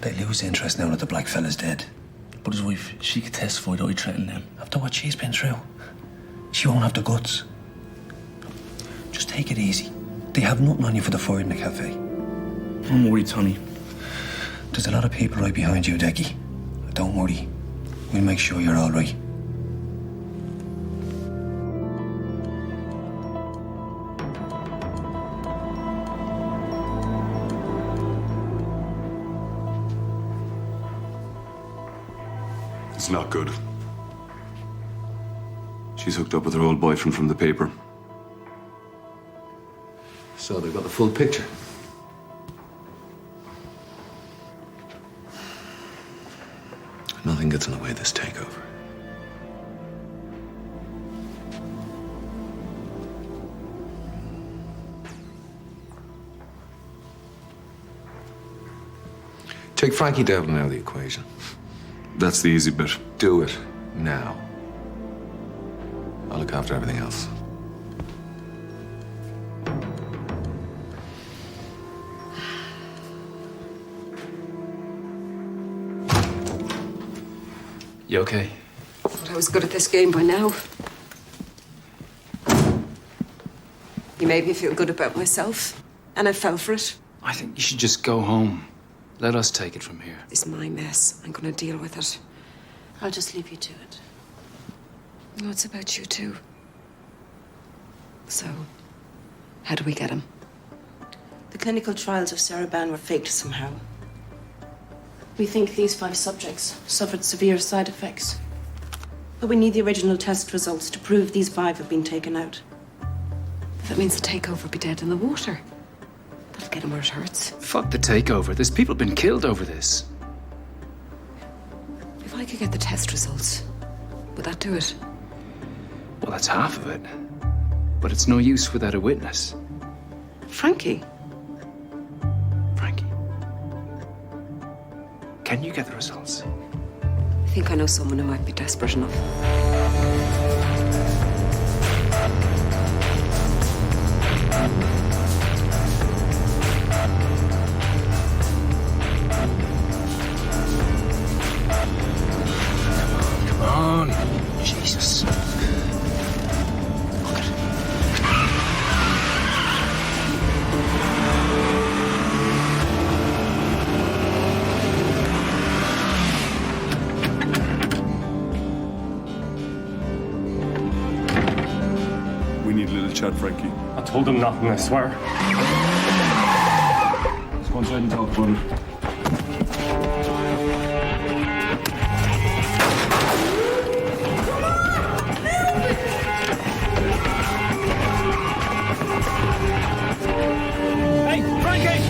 They lose interest now that the black fella's dead. But his wife, she could testify that I threatened them. After what she's been through, she won't have the guts. Just take it easy. They have nothing on you for the fire in the cafe. Don't worry, Tony. There's a lot of people right behind you, Decky. Don't worry. We'll make sure you're all right. It's not good. She's hooked up with her old boyfriend from the paper. So they've got the full picture. Nothing gets in the way of this takeover. Take Frankie Devlin out of the equation. That's the easy bit. Do it now. I'll look after everything else. You okay? Thought I was good at this game by now. You made me feel good about myself, and I fell for it. I think you should just go home. Let us take it from here. It's my mess. I'm gonna deal with it. I'll just leave you to it. No, it's about you too. So, how do we get him? The clinical trials of Saraban were faked somehow. We think these 5 subjects suffered severe side effects. But we need the original test results to prove these 5 have been taken out. That means the takeover will be dead in the water. That'll get him where it hurts. Fuck the takeover. There's people been killed over this. If I could get the test results, would that do it? Well, that's half of it. But it's no use without a witness. Frankie? Frankie. Can you get the results? I think I know someone who might be desperate enough. Come on. Jesus. Look at it. We need a little chat, Frankie. I told him nothing, I swear. Let's go inside and talk about it. Hey, Frankie!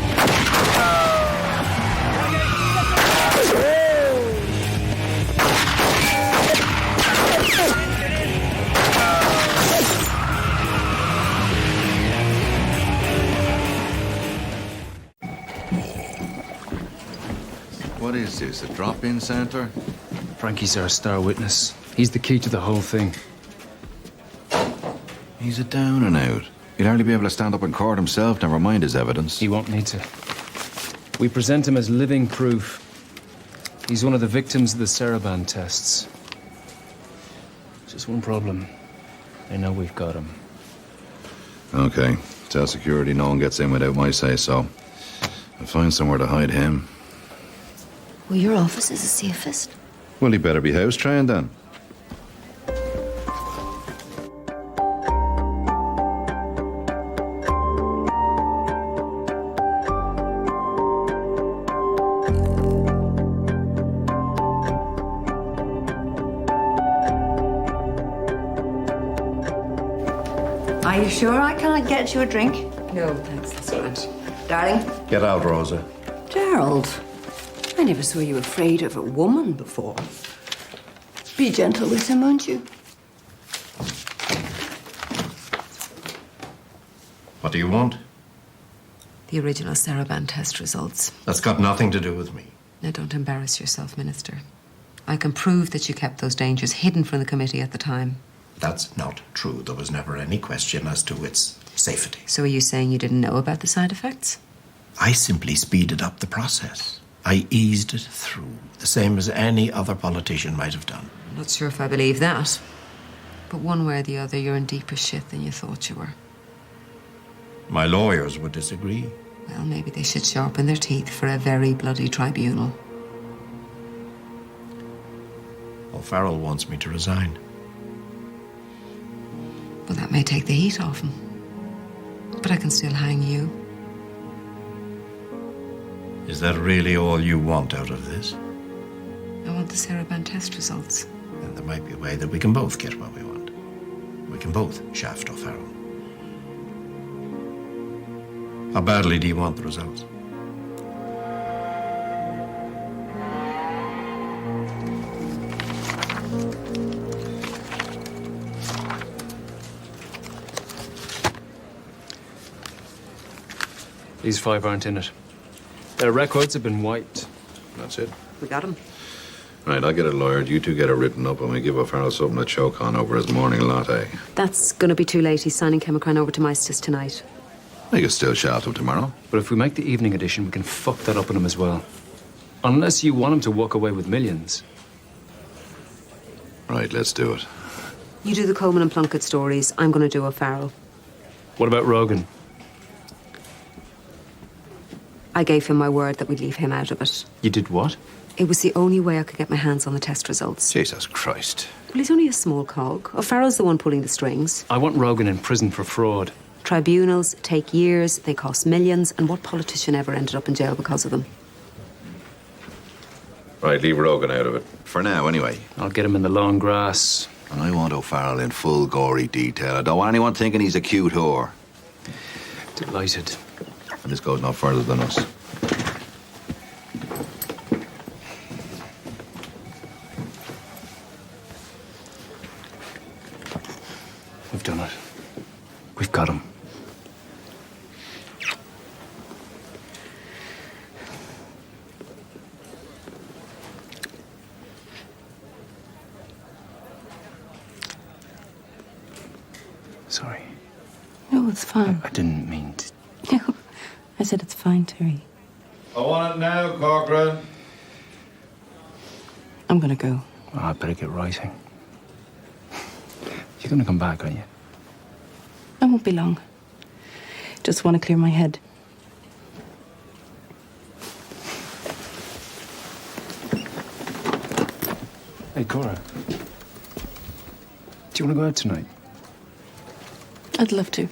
What is this, a drop-in center? Frankie's our star witness. He's the key to the whole thing. He's a down and out. He'd hardly be able to stand up in court himself, never mind his evidence. He won't need to. We present him as living proof. He's one of the victims of the Saraban tests. Just one problem. They know we've got him. Okay. Tell security no one gets in without my say-so. I'll find somewhere to hide him. Well, your office is a safest. Well, he better be house trained then. Are you sure I can't get you a drink? No, thanks, that's grand. Darling? Get out, Rosa. Gerald, I never saw you afraid of a woman before. Be gentle with him, won't you? What do you want? The original Saraban test results. That's got nothing to do with me. Now, don't embarrass yourself, Minister. I can prove that you kept those dangers hidden from the committee at the time. That's not true. There was never any question as to its safety. So are you saying you didn't know about the side effects? I simply speeded up the process. I eased it through, the same as any other politician might have done. I'm not sure if I believe that. But one way or the other, you're in deeper shit than you thought you were. My lawyers would disagree. Well, maybe they should sharpen their teeth for a very bloody tribunal. O'Farrell wants me to resign. Well, that may take the heat off him. But I can still hang you. Is that really all you want out of this? I want the Saraban test results. Then there might be a way that we can both get what we want. We can both shaft O'Farrell. How badly do you want the results? These 5 aren't in it. Their records have been wiped. That's it. We got him. Right, I'll get it lawyered. You two get it written up, and we give O'Farrell something to choke on over his morning latte. That's going to be too late. He's signing Chemicran over to Meisters tonight. We can still shaft him tomorrow. But if we make the evening edition, we can fuck that up on him as well. Unless you want him to walk away with millions. Right, let's do it. You do the Coleman and Plunkett stories. I'm going to do O'Farrell. What about Rogan? I gave him my word that we'd leave him out of it. You did what? It was the only way I could get my hands on the test results. Jesus Christ. Well, he's only a small cog. O'Farrell's the one pulling the strings. I want Rogan in prison for fraud. Tribunals take years, they cost millions, and what politician ever ended up in jail because of them? Right, leave Rogan out of it. For now, anyway. I'll get him in the long grass. And I want O'Farrell in full gory detail. I don't want anyone thinking he's a cute whore. Delighted. And this goes no further than us. We've done it. We've got him. Sorry. No, it's fine. I didn't mean to. No, I said it's fine, Terry. I want it now, Corcoran. I'm gonna go. Oh, I better get writing. You're gonna come back, aren't you? I won't be long. Just want to clear my head. Hey, Cora. Do you want to go out tonight? I'd love to.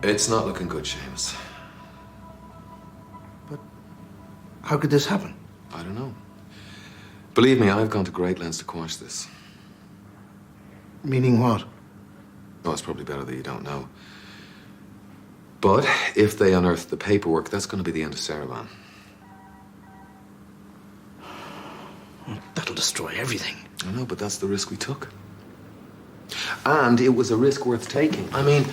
It's not looking good, Seamus. How could this happen? I don't know. Believe me, I've gone to great lengths to quash this. Meaning what? Oh, it's probably better that you don't know. But if they unearth the paperwork, that's going to be the end of Saraban. That'll destroy everything. I know, but that's the risk we took. And it was a risk worth taking. I mean,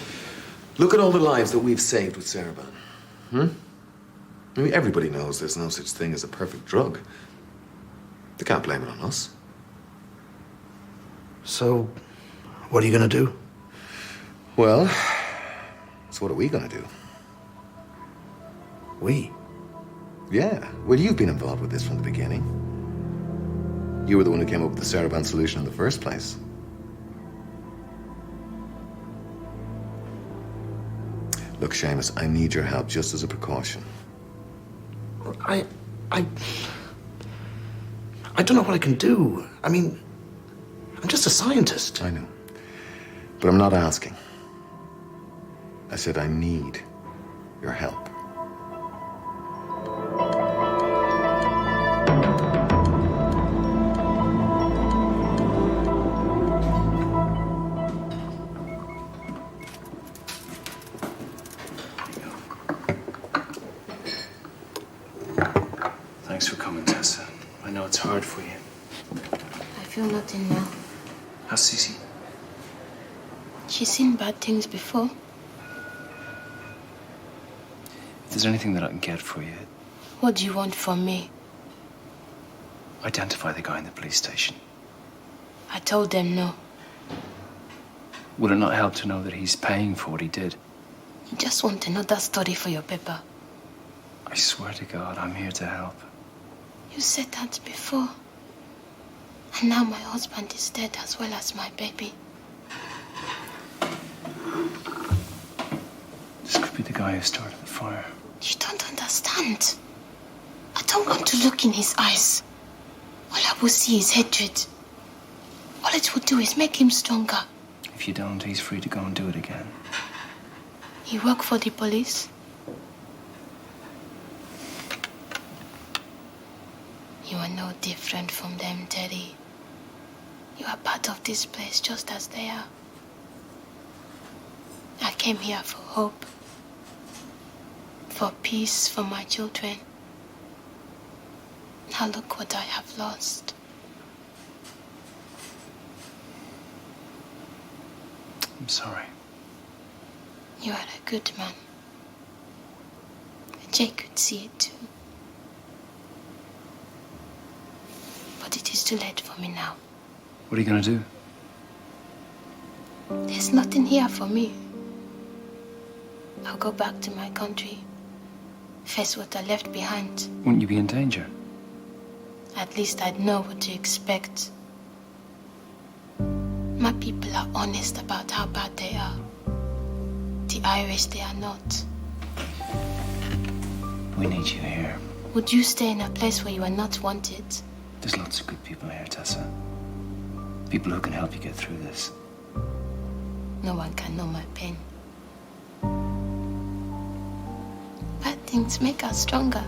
look at all the lives that we've saved with Saraban. I mean, everybody knows there's no such thing as a perfect drug. They can't blame it on us. So, what are you going to do? Well, so what are we going to do? We? Yeah. Well, you've been involved with this from the beginning. You were the one who came up with the Saraban solution in the first place. Look, Seamus, I need your help just as a precaution. I don't know what I can do. I mean, I'm just a scientist. I know. But I'm not asking. I said I need your help. Thanks for coming, Tessa. I know it's hard for you. I feel nothing now. How's Cece? She's seen bad things before. If there's anything that I can get for you, What do you want from me? identify the guy in the police station. I told them no. Will it not help to know that he's paying for what he did? You just want another story for your paper. I swear to God, I'm here to help. You said that before. And now my husband is dead as well as my baby. This could be the guy who started the fire. You don't understand. I don't want to look in his eyes. All I will see is hatred. All it will do is make him stronger. If you don't, he's free to go and do it again. You work for the police? You are no different from them, Teddy. You are part of this place just as they are. I came here for hope. For peace for my children. Now look what I have lost. I'm sorry. You are a good man. Jay could see it too. But it is too late for me now. What are you gonna do? There's nothing here for me. I'll go back to my country. Face what I left behind. Wouldn't you be in danger? At least I'd know what to expect. My people are honest about how bad they are. The Irish, they are not. We need you here. Would you stay in a place where you are not wanted? There's lots of good people here, Tessa. People who can help you get through this. No one can know my pain. Bad things make us stronger.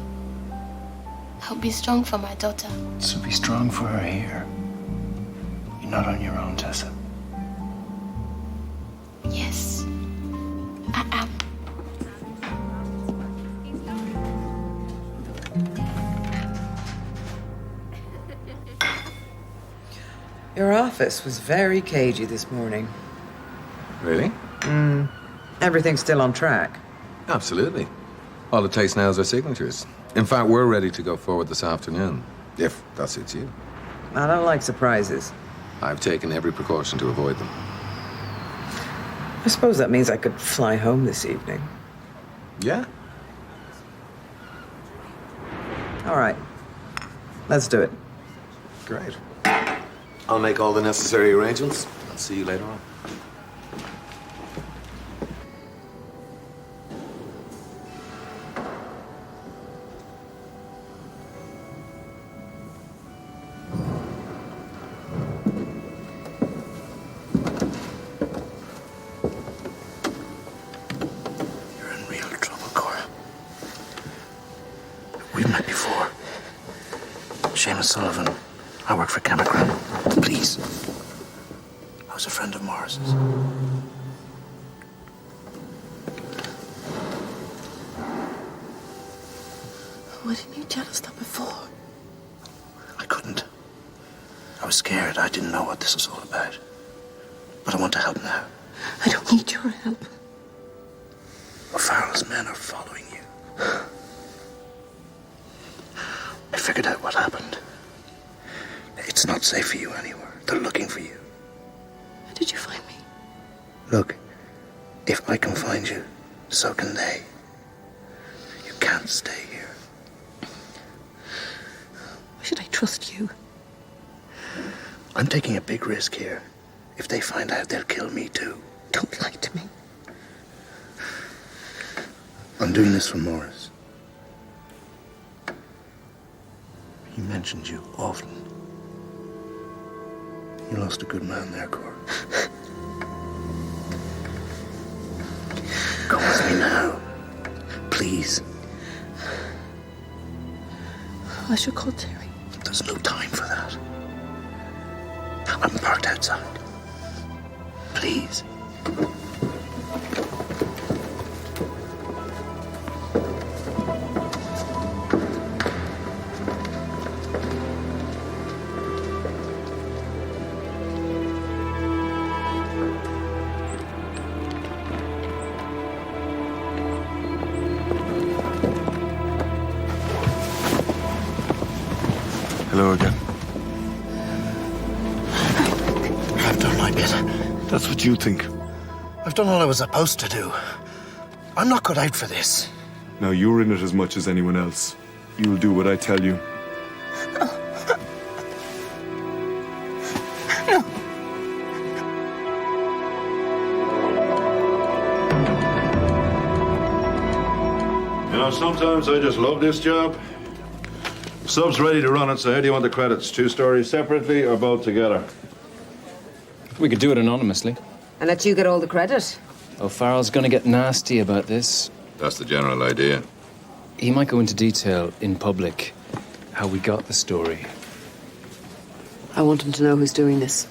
I'll be strong for my daughter. So be strong for her here. You're not on your own, Tessa. Yes, I am. Your office was very cagey this morning. Really? Everything's still on track. Absolutely. All it takes now is our signatures. In fact, we're ready to go forward this afternoon, if that suits you. I don't like surprises. I've taken every precaution to avoid them. I suppose that means I could fly home this evening. Yeah? All right. Let's do it. Great. I'll make all the necessary arrangements. I'll see you later on. You're in real trouble, Cora. We've met before. Seamus Sullivan. I work for Cameron. Please. I was a friend of Morris's. Why didn't you tell us that before? I couldn't. I was scared. I didn't know what this was all about. But I want to help now. I don't need your help. O'Farrell's men are following you. I figured out what happened. It's not safe for you anywhere. They're looking for you. How did you find me? Look, if I can find you, so can they. You can't stay here. Why should I trust you? I'm taking a big risk here. If they find out, they'll kill me too. Don't lie to me. I'm doing this for Morris. He mentioned you often. You lost a good man there, Cor. Come with me now. Please. I should call Terry. There's no time for that. I'm parked outside. Please. Hello again. I've done my bit. That's what you think. I've done all I was supposed to do. I'm not cut out for this. Now you're in it as much as anyone else. You'll do what I tell you. You know, sometimes I just love this job. Sub's ready to run it, so how do you want the credits? 2 stories separately or both together? We could do it anonymously. And let you get all the credit. O'Farrell's gonna get nasty about this. That's the general idea. He might go into detail in public how we got the story. I want him to know who's doing this.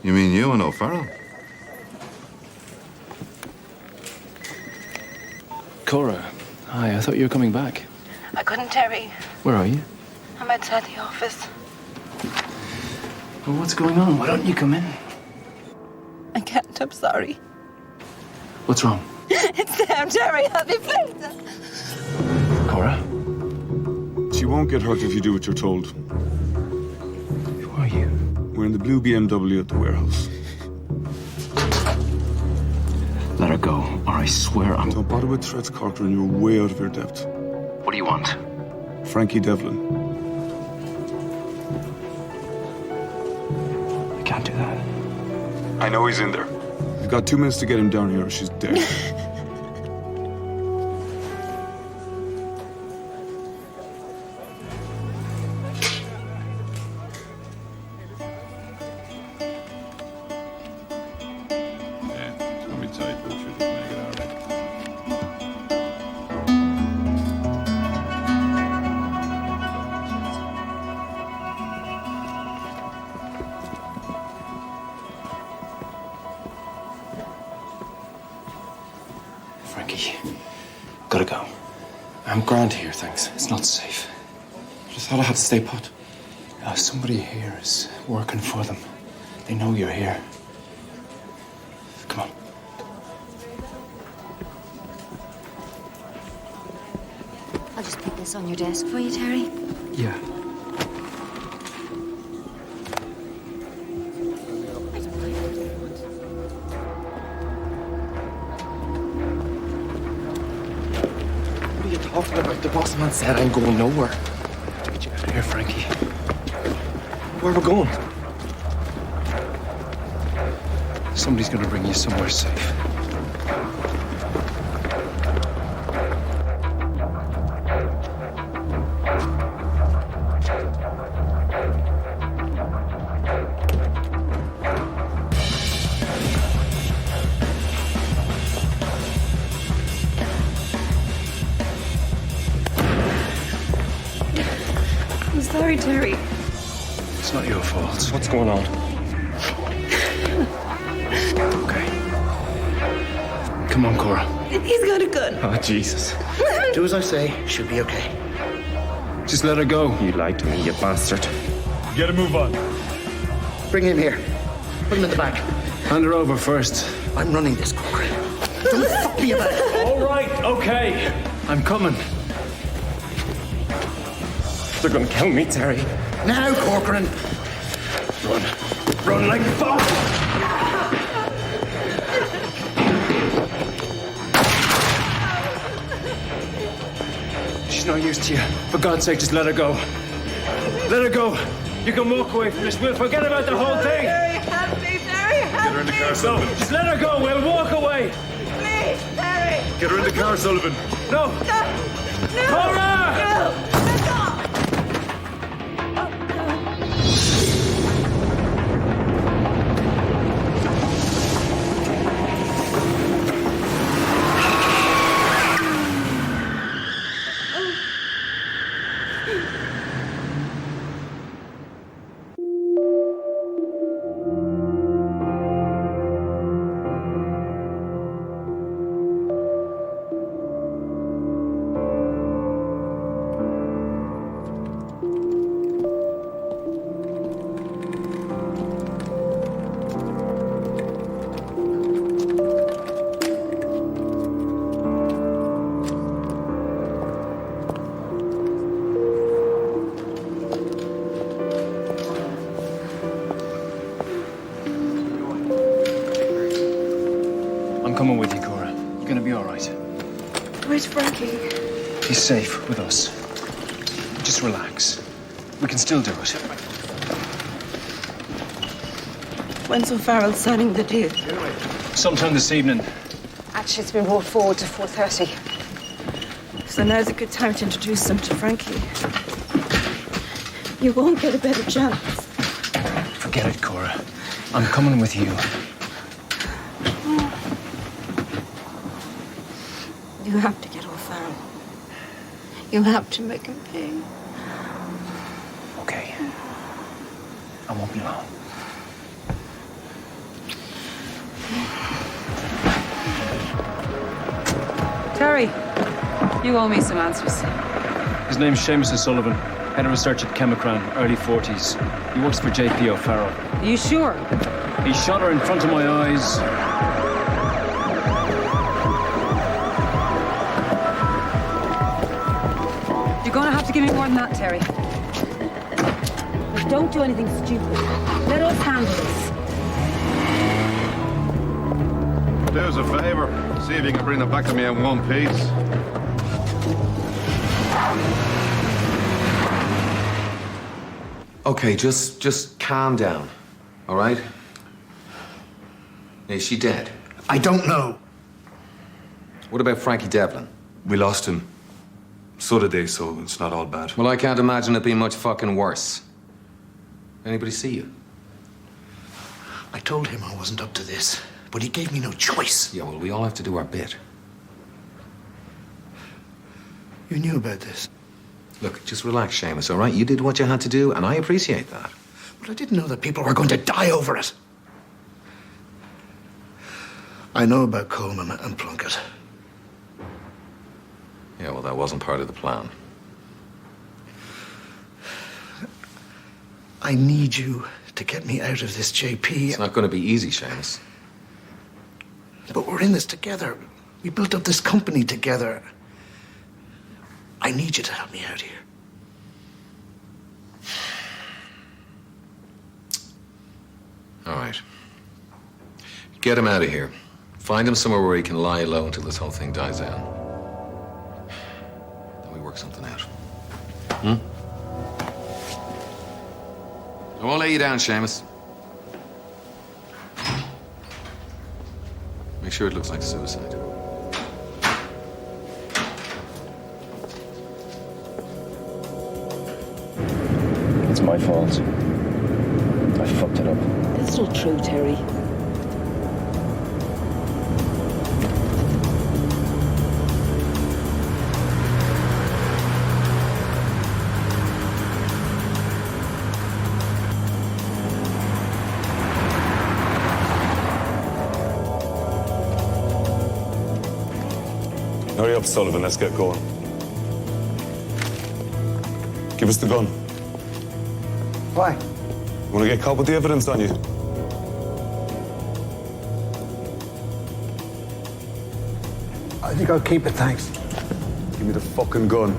You mean you and O'Farrell? Cora, hi, I thought you were coming back. I couldn't, Terry. Where are you? I'm outside the office. Well, what's going on? Why don't you come in? I can't, I'm sorry. What's wrong? It's them, Terry. I'll be pleased. Cora? She won't get hurt if you do what you're told. Who are you? We're in the blue BMW at the warehouse. Let her go, or I swear I'm... Don't bother with threats, Corcoran. You're way out of your depth. What do you want? Frankie Devlin. I can't do that. I know he's in there. You've got 2 minutes to get him down here or she's dead. Yeah, it's gonna be tight, but you just make it all right. Frankie, gotta go. I'm grand here, thanks. It's not safe. I just thought I had to stay put. Somebody here is working for them. They know you're here. Come on. I'll just put this on your desk for you, Terry. Yeah. What are you talking about? The boss man said I'm going nowhere. Get you out of here, Frankie. Where are we going? Somebody's gonna bring you somewhere safe. I'm sorry, Terry. It's not your fault. What's going on? Okay. Come on, Cora. He's got a gun. Oh, Jesus. Do as I say, she'll be okay. Just let her go. You lied to me, you bastard. Get a move on. Bring him here. Put him in the back. Hand her over first. I'm running this, Corcoran. Don't fuck me about it. All right, okay. I'm coming. They're gonna kill me, Terry. Now, Corcoran. Run. Run like fuck! She's no use to you. For God's sake, just let her go. Let her go. You can walk away from this. We'll forget about the whole thing. Terry, help me, Terry, help Get her in the car, No, Sullivan. just let her go. We'll walk away. Please, Terry. Get her in the car, Sullivan. No. No. Cora! No. I'm coming with you, Cora. You're gonna be all right. Where's Frankie? He's safe with us. Just relax. We can still do it. When's O'Farrell signing the deal? Sometime this evening. Actually, it's been brought forward to 4:30. So now's a good time to introduce them to Frankie. You won't get a better chance. Forget it, Cora. I'm coming with you. You have to get O'Farrell. You have to make him pay. Okay. I won't be long. Terry, you owe me some answers. His name's Seamus O'Sullivan, head of research at Chemicran, early 40s. He works for JP O'Farrell. Are you sure? He shot her in front of my eyes. You're going to have to give me more than that, Terry. But don't do anything stupid. Let us handle this. Do us a favor. See if you can bring them back to me in one piece. Okay, just calm down, all right? Is she dead? I don't know. What about Frankie Devlin? We lost him. So did they, so it's not all bad. Well, I can't imagine it being much fucking worse. Anybody see you? I told him I wasn't up to this, but he gave me no choice. Yeah, well, we all have to do our bit. You knew about this. Look, just relax, Seamus, all right? You did what you had to do, and I appreciate that. But I didn't know that people were going to die over it. I know about Coleman and Plunkett. Yeah, well, that wasn't part of the plan. I need you to get me out of this, JP. It's not going to be easy, Seamus. But we're in this together. We built up this company together. I need you to help me out here. All right. Get him out of here. Find him somewhere where he can lie low until this whole thing dies down. Then we work something out. I won't lay you down, Seamus. Make sure it looks like suicide. It's my fault. I fucked it up. That's not true, Terry. Hurry up, Sullivan. Let's get going. Give us the gun. Why? Want to get caught with the evidence on you? I think I'll keep it, thanks. Give me the fucking gun.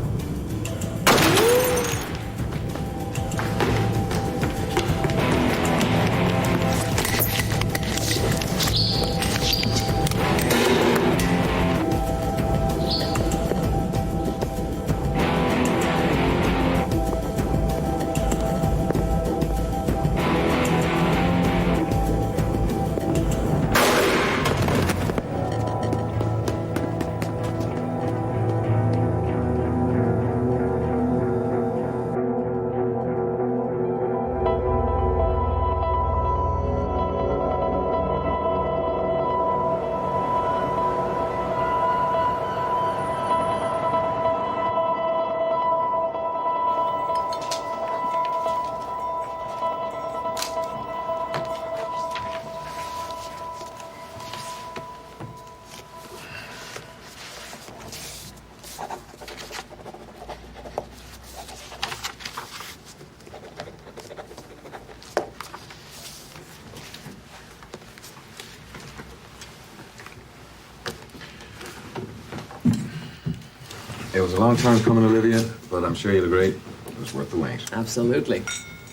It was a long time coming, Olivia, but I'm sure you'll agree it was worth the wait. Absolutely.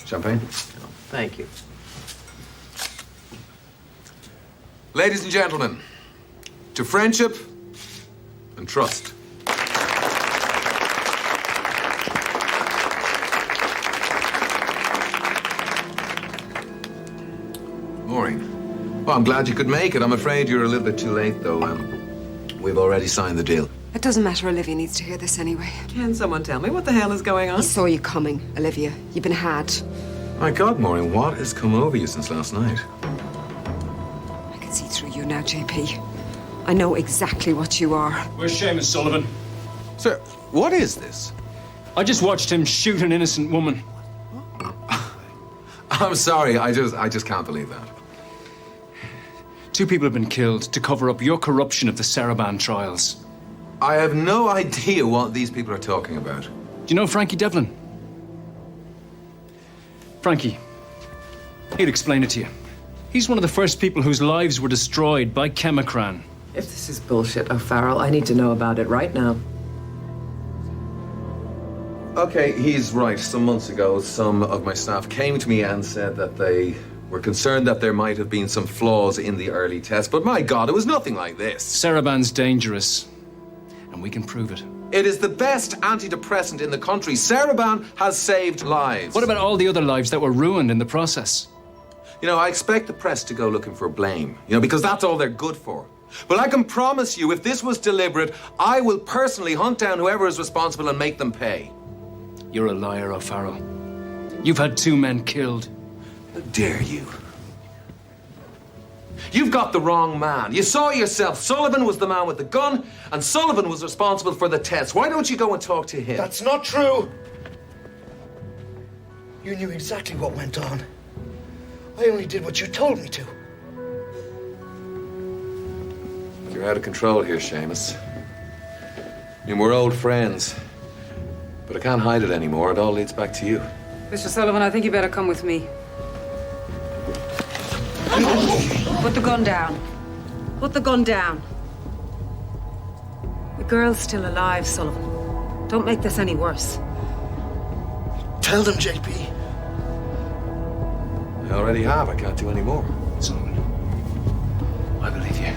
Champagne? Thank you. Ladies and gentlemen, to friendship and trust. Maureen, well, I'm glad you could make it. I'm afraid you're a little bit too late, though. We've already signed the deal. It doesn't matter. Olivia needs to hear this anyway. Can someone tell me what the hell is going on? He saw you coming, Olivia. You've been had. My God, Maureen, what has come over you since last night? I can see through you now, JP. I know exactly what you are. Where's Seamus Sullivan? Sir, what is this? I just watched him shoot an innocent woman. I'm sorry, I just can't believe that. 2 people have been killed to cover up your corruption of the Saraban trials. I have no idea what these people are talking about. Do you know Frankie Devlin? Frankie, he'll explain it to you. He's one of the first people whose lives were destroyed by Chemicran. If this is bullshit, O'Farrell, I need to know about it right now. Okay, he's right. Some months ago, some of my staff came to me and said that they were concerned that there might have been some flaws in the early test, but my God, it was nothing like this. Saraban's dangerous, and we can prove it. It is the best antidepressant in the country. Saraban has saved lives. What about all the other lives that were ruined in the process? You know, I expect the press to go looking for blame, because that's all they're good for. But I can promise you, if this was deliberate, I will personally hunt down whoever is responsible and make them pay. You're a liar, O'Farrell. You've had 2 men killed. How dare you? You've got the wrong man. You saw yourself. Sullivan was the man with the gun, and Sullivan was responsible for the test. Why don't you go and talk to him? That's not true. You knew exactly what went on. I only did what you told me to. You're out of control here, Seamus. I mean, we're old friends, but I can't hide it anymore. It all leads back to you. Mr. Sullivan, I think you better come with me. Put the gun down. Put the gun down. The girl's still alive, Sullivan. Don't make this any worse. Tell them, JP. I already have. I can't do any more. Sullivan, I believe you.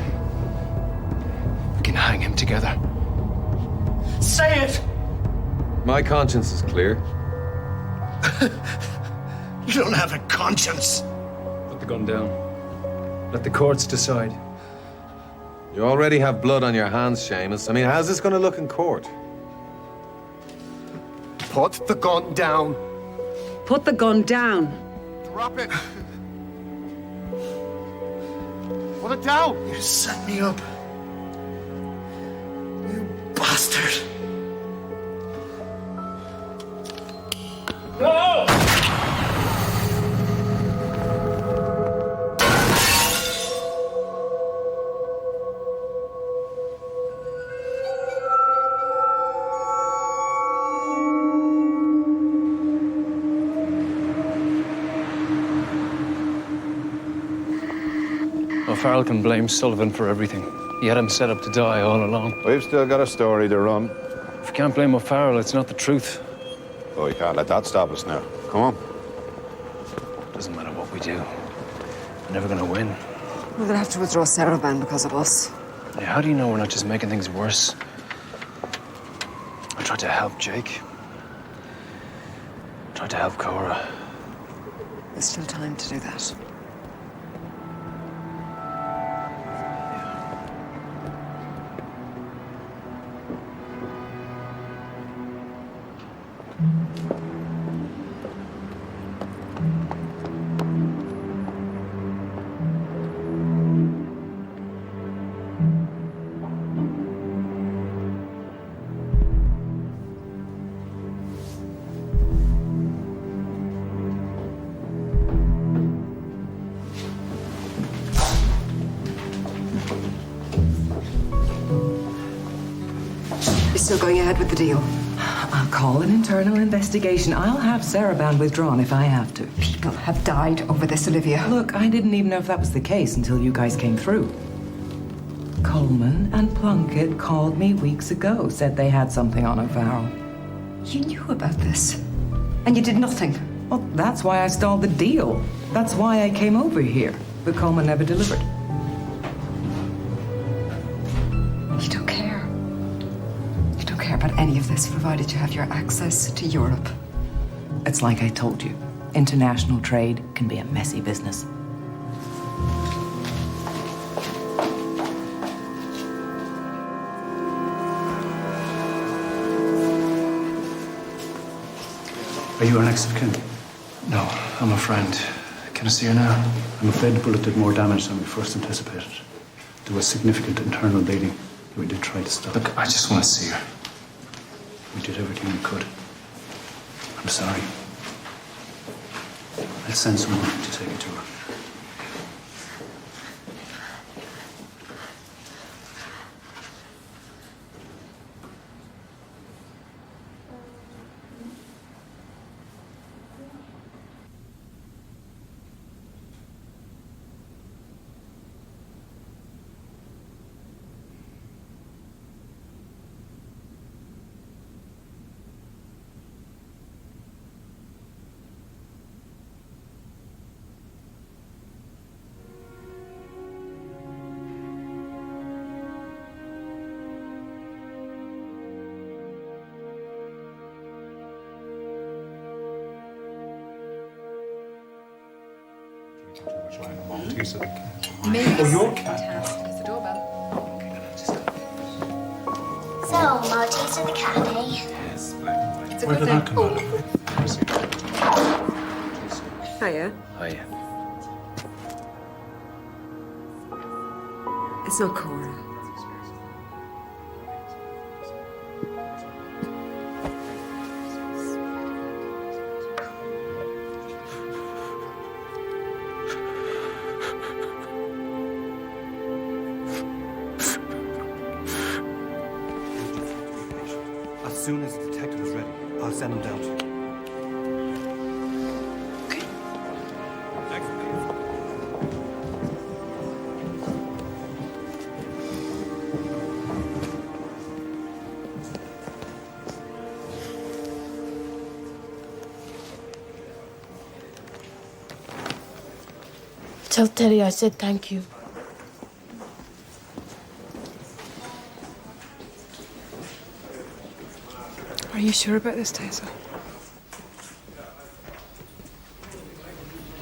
We can hang him together. Say it! My conscience is clear. You don't have a conscience. Put the gun down. Let the courts decide. You already have blood on your hands, Seamus. I mean, how's this going to look in court? Put the gun down. Put the gun down. Drop it. Put it down. You set me up. You bastard. No! O'Farrell can blame Sullivan for everything. He had him set up to die all along. We've still got a story to run. If you can't blame O'Farrell, it's not the truth. Oh, you can't let that stop us now. Come on. Doesn't matter what we do. We're never gonna win. We're gonna have to withdraw Saraban because of us. Yeah, how do you know we're not just making things worse? I tried to help Jake. I tried to help Cora. There's still time to do that. Still going ahead with the deal? I'll call an internal investigation. I'll have Saraban withdrawn if I have to. People have died over this, Olivia. Look, I didn't even know if that was the case until you guys came through. Coleman and Plunkett called me weeks ago, said they had something on O'Farrell. You knew about this, and you did nothing. Well, that's why I stalled the deal. That's why I came over here. But Coleman never delivered. You don't care. You don't care about any of this, provided you have your access to Europe. It's like I told you. International trade can be a messy business. Are you our next of kin? No, I'm a friend. Can I see her now? I'm afraid the bullet did more damage than we first anticipated. There was significant internal bleeding. We did try to stop. Look, I just want to see her. We did everything we could. I'm sorry. I'll send someone to take it to her. Oh, your cat. It's the doorbell. So, Maltese in the cafe. Yes, it's a Where good did that thing. come Hiya. Hiya. It's not Cora. As soon as the detective is ready, I'll send him down to you. Tell Terry I said thank you. Are you sure about this, Tessa?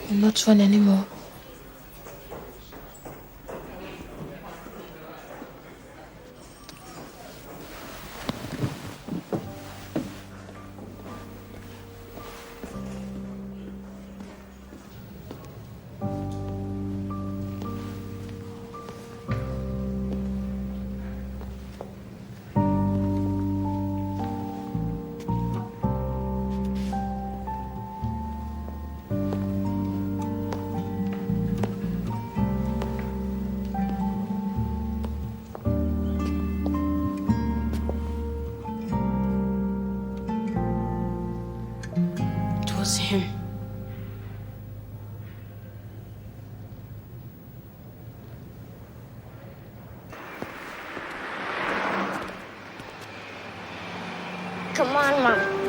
I'm not fun anymore. It was him. Come on, Mom.